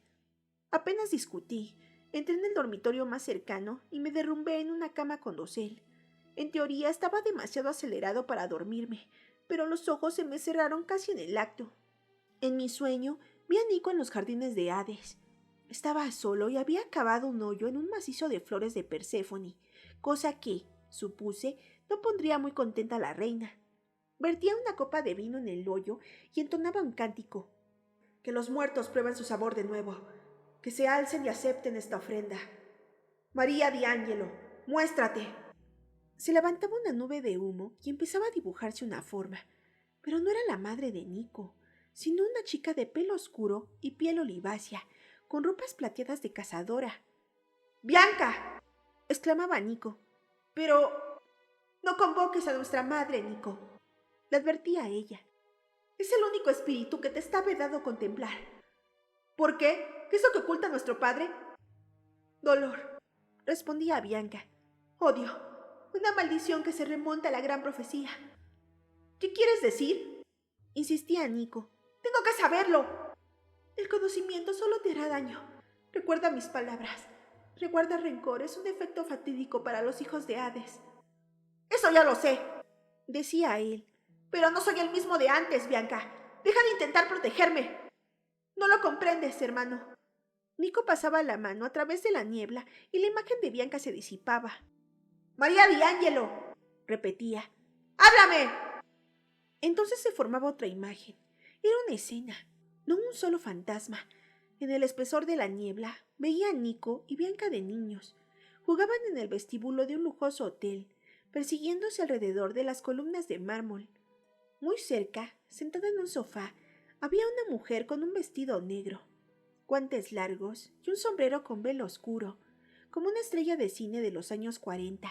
Apenas discutí. Entré en el dormitorio más cercano y me derrumbé en una cama con dosel. En teoría estaba demasiado acelerado para dormirme, pero los ojos se me cerraron casi en el acto. En mi sueño vi a Nico en los jardines de Hades. Estaba solo y había cavado un hoyo en un macizo de flores de Perséfone, cosa que, supuse, no pondría muy contenta a la reina. Vertía una copa de vino en el hoyo y entonaba un cántico. «Que los muertos prueben su sabor de nuevo, que se alcen y acepten esta ofrenda. María di Angelo, muéstrate». Se levantaba una nube de humo y empezaba a dibujarse una forma, pero no era la madre de Nico, sino una chica de pelo oscuro y piel olivácea, con ropas plateadas de cazadora. «¡Bianca!», exclamaba Nico. «Pero no convoques a nuestra madre, Nico», le advertía a ella. «Es el único espíritu que te está vedado contemplar». «¿Por qué? ¿Qué es lo que oculta nuestro padre?». «Dolor», respondía Bianca. «Odio, una maldición que se remonta a la gran profecía». «¿Qué quieres decir?», insistía Nico. «Tengo que saberlo». «El conocimiento solo te hará daño. Recuerda mis palabras. Recuerda rencor, es un efecto fatídico para los hijos de Hades». «Eso ya lo sé», decía él. «Pero no soy el mismo de antes, Bianca. Deja de intentar protegerme». «No lo comprendes, hermano». Nico pasaba la mano a través de la niebla y la imagen de Bianca se disipaba. «María di Angelo», repetía. «¡Háblame!». Entonces se formaba otra imagen. Era una escena, no un solo fantasma. En el espesor de la niebla veía a Nico y Bianca de niños. Jugaban en el vestíbulo de un lujoso hotel, persiguiéndose alrededor de las columnas de mármol. Muy cerca, sentada en un sofá, había una mujer con un vestido negro, guantes largos y un sombrero con velo oscuro, como una estrella de cine de los años 40.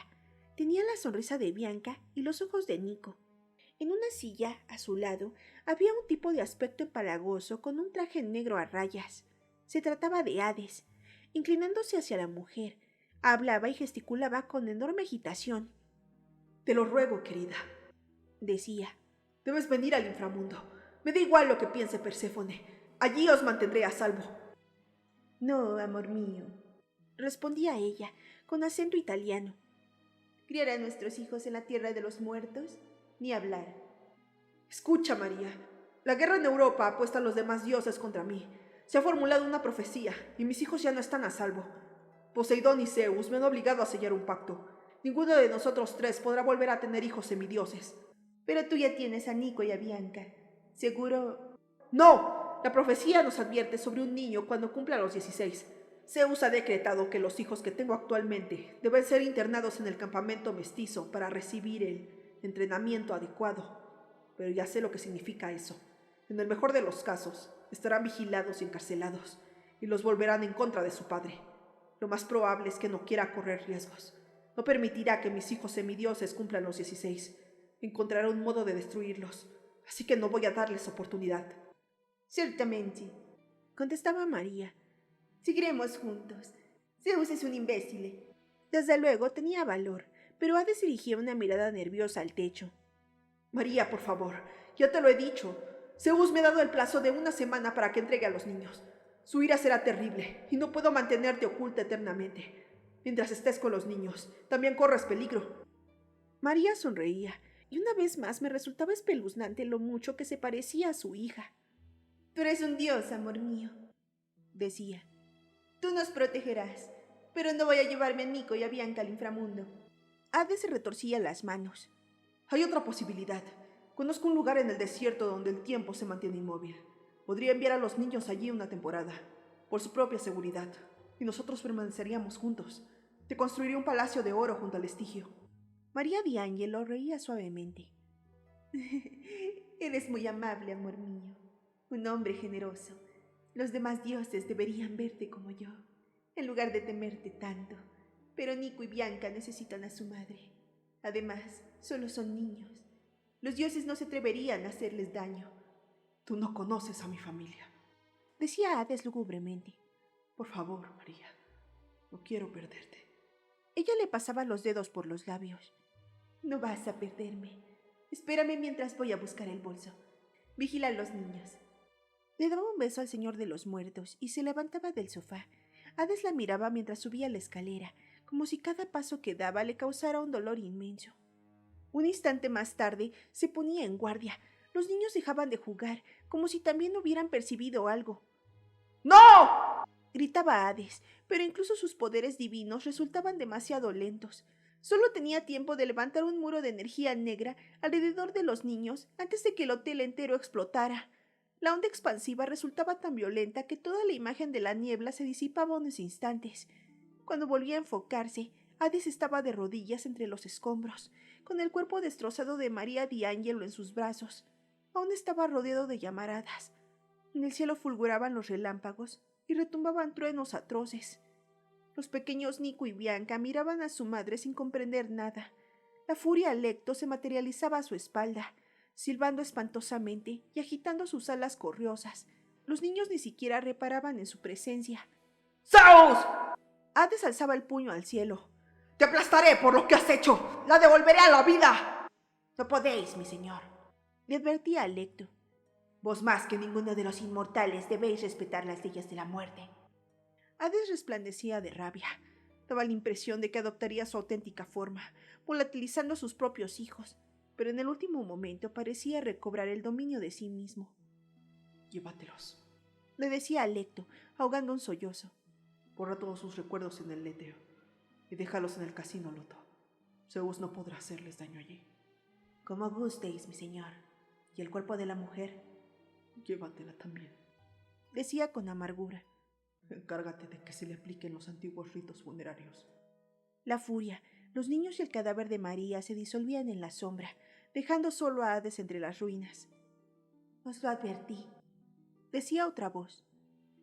Tenía la sonrisa de Bianca y los ojos de Nico. En una silla, a su lado, había un tipo de aspecto empalagoso con un traje negro a rayas. Se trataba de Hades. Inclinándose hacia la mujer, hablaba y gesticulaba con enorme agitación. «Te lo ruego, querida», decía. «debes venir al inframundo. Me da igual lo que piense Perséfone. Allí os mantendré a salvo». «No, amor mío», respondía ella, con acento italiano. «¿Criar a nuestros hijos en la tierra de los muertos? Ni hablar». «Escucha, María. La guerra en Europa ha puesto a los demás dioses contra mí. Se ha formulado una profecía, y mis hijos ya no están a salvo. Poseidón y Zeus me han obligado a sellar un pacto. Ninguno de nosotros tres podrá volver a tener hijos semidioses». «Pero tú ya tienes a Nico y a Bianca. Seguro...» «No. La profecía nos advierte sobre un niño cuando cumpla los 16. Zeus ha decretado que los hijos que tengo actualmente deben ser internados en el campamento mestizo para recibir el entrenamiento adecuado. Pero ya sé lo que significa eso. En el mejor de los casos, estarán vigilados y encarcelados, y los volverán en contra de su padre. Lo más probable es que no quiera correr riesgos. No permitirá que mis hijos semidioses cumplan los 16. Encontrará un modo de destruirlos, así que no voy a darles oportunidad». «Ciertamente», contestaba María. «Seguiremos juntos. Zeus es un imbécil». Desde luego tenía valor, pero Hades dirigía una mirada nerviosa al techo. «María, por favor, ya te lo he dicho. Zeus me ha dado el plazo de 1 semana para que entregue a los niños. Su ira será terrible, y no puedo mantenerte oculta eternamente. Mientras estés con los niños, también corres peligro». María sonreía, y una vez más me resultaba espeluznante lo mucho que se parecía a su hija. «Tú eres un dios, amor mío», decía. «Tú nos protegerás, pero no voy a llevarme a Nico y a Bianca al inframundo». Hades se retorcía las manos. «Hay otra posibilidad. Conozco un lugar en el desierto donde el tiempo se mantiene inmóvil. Podría enviar a los niños allí una temporada, por su propia seguridad, y nosotros permaneceríamos juntos. Te construiré un palacio de oro junto al Estigio». María Di Angelo reía suavemente. «Eres muy amable, amor mío. Un hombre generoso. Los demás dioses deberían verte como yo, en lugar de temerte tanto. Pero Nico y Bianca necesitan a su madre. Además, solo son niños. Los dioses no se atreverían a hacerles daño». «Tú no conoces a mi familia», decía Hades lúgubremente. «Por favor, María, no quiero perderte». Ella le pasaba los dedos por los labios. «No vas a perderme. Espérame mientras voy a buscar el bolso. Vigila a los niños». Le daba un beso al señor de los muertos y se levantaba del sofá. Hades la miraba mientras subía la escalera, como si cada paso que daba le causara un dolor inmenso. Un instante más tarde se ponía en guardia. Los niños dejaban de jugar, como si también hubieran percibido algo. «¡No!», gritaba Hades, pero incluso sus poderes divinos resultaban demasiado lentos. Solo tenía tiempo de levantar un muro de energía negra alrededor de los niños antes de que el hotel entero explotara. La onda expansiva resultaba tan violenta que toda la imagen de la niebla se disipaba unos instantes. Cuando volvía a enfocarse, Hades estaba de rodillas entre los escombros, con el cuerpo destrozado de María Di Angelo en sus brazos. Aún estaba rodeado de llamaradas. En el cielo fulguraban los relámpagos y retumbaban truenos atroces. Los pequeños Nico y Bianca miraban a su madre sin comprender nada. La furia Alecto se materializaba a su espalda, silbando espantosamente y agitando sus alas corriosas. Los niños ni siquiera reparaban en su presencia. «¡Zeus!». Hades alzaba el puño al cielo. «Te aplastaré por lo que has hecho. La devolveré a la vida». «No podéis, mi señor», le advertía Alecto. «Vos más que ninguno de los inmortales debéis respetar las leyes de la muerte». Hades resplandecía de rabia. Daba la impresión de que adoptaría su auténtica forma, volatilizando a sus propios hijos, pero en el último momento parecía recobrar el dominio de sí mismo. «Llévatelos», le decía Alecto, ahogando un sollozo. «Borra todos sus recuerdos en el léteo y déjalos en el casino Loto. Zeus no podrá hacerles daño allí». «Como gustéis, mi señor. ¿Y el cuerpo de la mujer?» «Llévatela también», decía con amargura. «Encárgate de que se le apliquen los antiguos ritos funerarios». La furia, los niños y el cadáver de María se disolvían en la sombra, dejando solo a Hades entre las ruinas. «Os lo advertí», decía otra voz.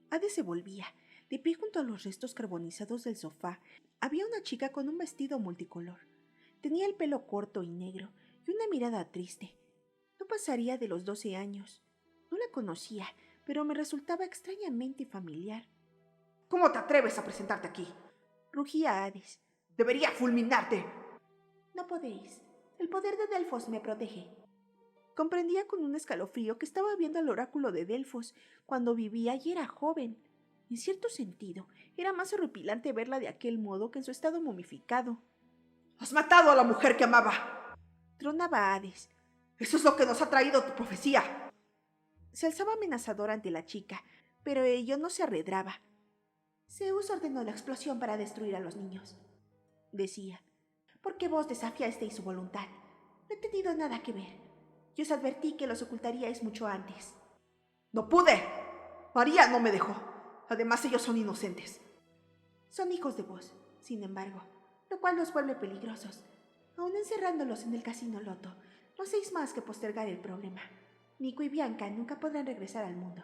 Hades se volvía. De pie junto a los restos carbonizados del sofá, había una chica con un vestido multicolor. Tenía el pelo corto y negro y una mirada triste. No pasaría de los 12 años. No la conocía, pero me resultaba extrañamente familiar. ¿Cómo te atreves a presentarte aquí? Rugía Hades. ¡Debería fulminarte! No podéis. El poder de Delfos me protege. Comprendía con un escalofrío que estaba viendo al oráculo de Delfos cuando vivía y era joven. En cierto sentido, era más horripilante verla de aquel modo que en su estado momificado. ¡Has matado a la mujer que amaba! Tronaba Hades. ¡Eso es lo que nos ha traído tu profecía! Se alzaba amenazador ante la chica, pero ello no se arredraba. Zeus ordenó la explosión para destruir a los niños, decía, porque vos desafiasteis su voluntad. No he tenido nada que ver. Yo os advertí que los ocultaríais mucho antes. ¡No pude! María no me dejó. Además, ellos son inocentes. Son hijos de vos, sin embargo, lo cual los vuelve peligrosos. Aún encerrándolos en el casino Loto, no hacéis más que postergar el problema. Nico y Bianca nunca podrán regresar al mundo.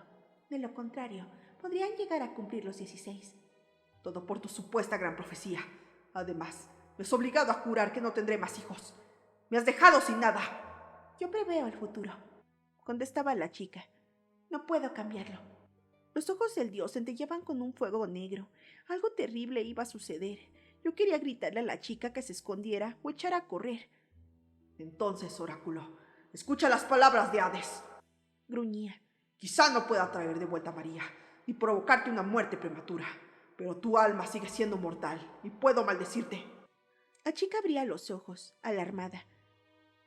De lo contrario, podrían llegar a cumplir los 16. Todo por tu supuesta gran profecía. Además, me has obligado a jurar que no tendré más hijos. Me has dejado sin nada. Yo preveo el futuro, contestaba la chica. No puedo cambiarlo. Los ojos del dios centelleaban con un fuego negro. Algo terrible iba a suceder. Yo quería gritarle a la chica que se escondiera o echara a correr. Entonces, oráculo, escucha las palabras de Hades. Gruñía. Quizá no pueda traer de vuelta a María, ni provocarte una muerte prematura, pero tu alma sigue siendo mortal, y puedo maldecirte. La chica abría los ojos, alarmada.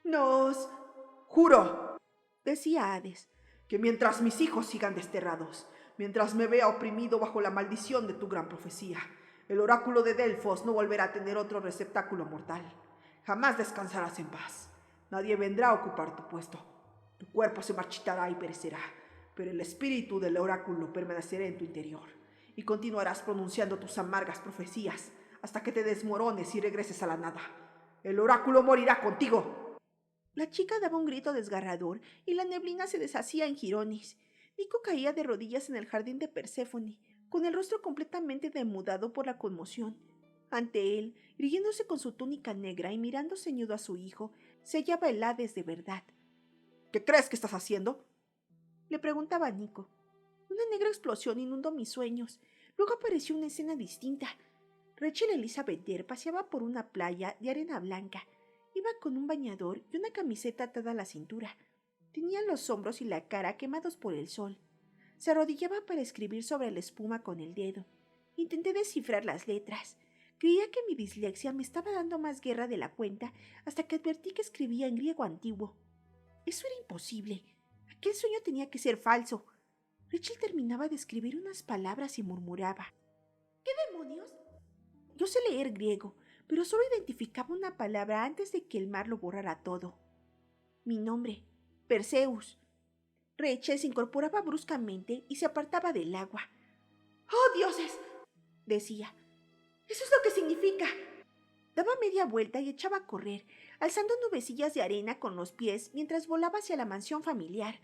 Nos juro, decía Hades, que mientras mis hijos sigan desterrados, mientras me vea oprimido bajo la maldición de tu gran profecía, el oráculo de Delfos no volverá a tener otro receptáculo mortal. Jamás descansarás en paz. Nadie vendrá a ocupar tu puesto. Tu cuerpo se marchitará y perecerá, pero el espíritu del oráculo permanecerá en tu interior, y continuarás pronunciando tus amargas profecías hasta que te desmorones y regreses a la nada. El oráculo morirá contigo. La chica daba un grito desgarrador y la neblina se deshacía en jirones. Nico caía de rodillas en el jardín de Perséfone, con el rostro completamente demudado por la conmoción. Ante él, irguiéndose con su túnica negra y mirando ceñudo a su hijo, se hallaba el Hades de verdad. ¿Qué crees que estás haciendo?, le preguntaba Nico. Una negra explosión inundó mis sueños. Luego apareció una escena distinta. Rachel Elizabeth Dare paseaba por una playa de arena blanca. Iba con un bañador y una camiseta atada a la cintura. Tenía los hombros y la cara quemados por el sol. Se arrodillaba para escribir sobre la espuma con el dedo. Intenté descifrar las letras. Creía que mi dislexia me estaba dando más guerra de la cuenta hasta que advertí que escribía en griego antiguo. Eso era imposible. Aquel sueño tenía que ser falso. Rachel terminaba de escribir unas palabras y murmuraba. ¿Qué demonios? Yo sé leer griego, pero solo identificaba una palabra antes de que el mar lo borrara todo. Mi nombre, Perseus. Rachel se incorporaba bruscamente y se apartaba del agua. ¡Oh, dioses!, decía. ¡Eso es lo que significa! Daba media vuelta y echaba a correr, alzando nubecillas de arena con los pies mientras volaba hacia la mansión familiar.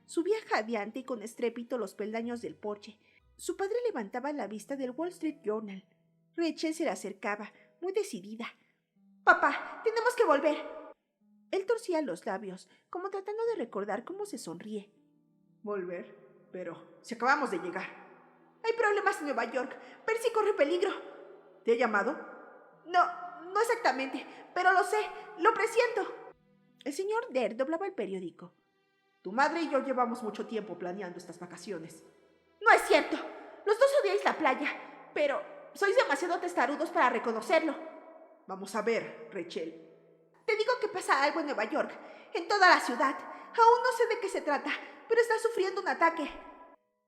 Subía jadeante y con estrépito los peldaños del porche. Su padre levantaba la vista del Wall Street Journal. Rachel se le acercaba, muy decidida. «Papá, tenemos que volver». Él torcía los labios, como tratando de recordar cómo se sonríe. ¿Volver? Pero si acabamos de llegar. Hay problemas en Nueva York. Percy corre peligro. ¿Te ha llamado? No exactamente, pero lo sé, lo presiento. El señor Dare doblaba el periódico. Tu madre y yo llevamos mucho tiempo planeando estas vacaciones. No es cierto. Los dos odiáis la playa, pero sois demasiado testarudos para reconocerlo. Vamos a ver, Rachel. Te digo que pasa algo en Nueva York, en toda la ciudad. Aún no sé de qué se trata, pero está sufriendo un ataque.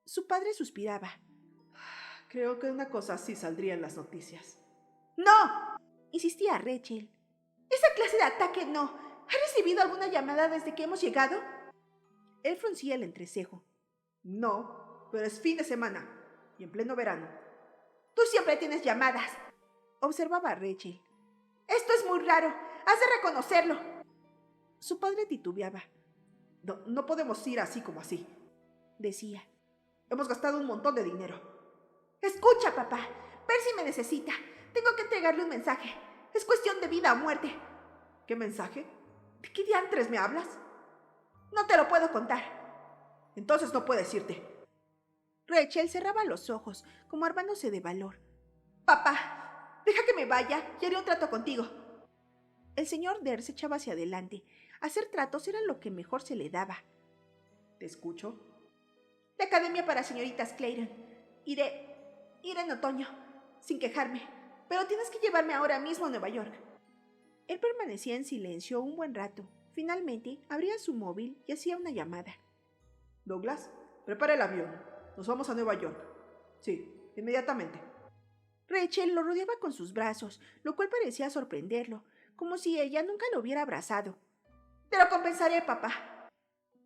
Su padre suspiraba. Creo que una cosa así saldría en las noticias. ¡No!, insistía Rachel. Esa clase de ataque no. ¿Ha recibido alguna llamada desde que hemos llegado? Él fruncía el entrecejo. No, pero es fin de semana y en pleno verano. Tú siempre tienes llamadas, observaba Rachel. Esto es muy raro. Has de reconocerlo. Su padre titubeaba. No podemos ir así como así, decía. Hemos gastado un montón de dinero. Escucha, papá. Percy me necesita. Tengo que entregarle un mensaje. Es cuestión de vida o muerte. ¿Qué mensaje? ¿De qué diantres me hablas? No te lo puedo contar. Entonces no puedes irte. Rachel cerraba los ojos, como armándose de valor. Papá, deja que me vaya y haré un trato contigo. El señor Dare se echaba hacia adelante. Hacer tratos era lo que mejor se le daba. ¿Te escucho? La academia para señoritas Clayton. Iré en otoño, sin quejarme, pero tienes que llevarme ahora mismo a Nueva York. Él permanecía en silencio un buen rato. Finalmente, abría su móvil y hacía una llamada. Douglas, prepara el avión. Nos vamos a Nueva York. Sí, inmediatamente. Rachel lo rodeaba con sus brazos, lo cual parecía sorprenderlo, como si ella nunca lo hubiera abrazado. Te lo compensaré, papá.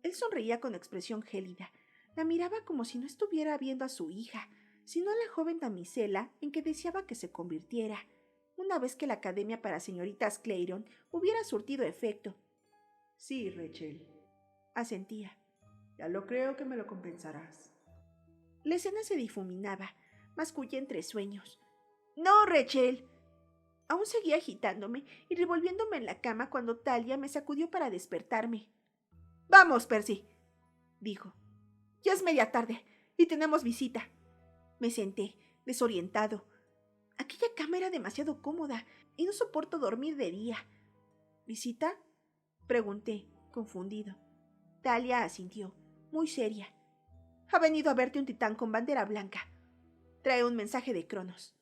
Él sonreía con expresión gélida. La miraba como si no estuviera viendo a su hija, sino a la joven damisela en que deseaba que se convirtiera, una vez que la academia para señoritas Clayton hubiera surtido efecto. Sí, Rachel, asentía. Ya lo creo que me lo compensarás. La escena se difuminaba, mascullé entre sueños. ¡No, Rachel! Aún seguía agitándome y revolviéndome en la cama cuando Talia me sacudió para despertarme. «Vamos, Percy», dijo. «Ya es media tarde y tenemos visita». Me senté, desorientado. Aquella cama era demasiado cómoda y no soporto dormir de día. ¿Visita?, pregunté, confundido. Talia asintió, muy seria. «Ha venido a verte un titán con bandera blanca. Trae un mensaje de Cronos».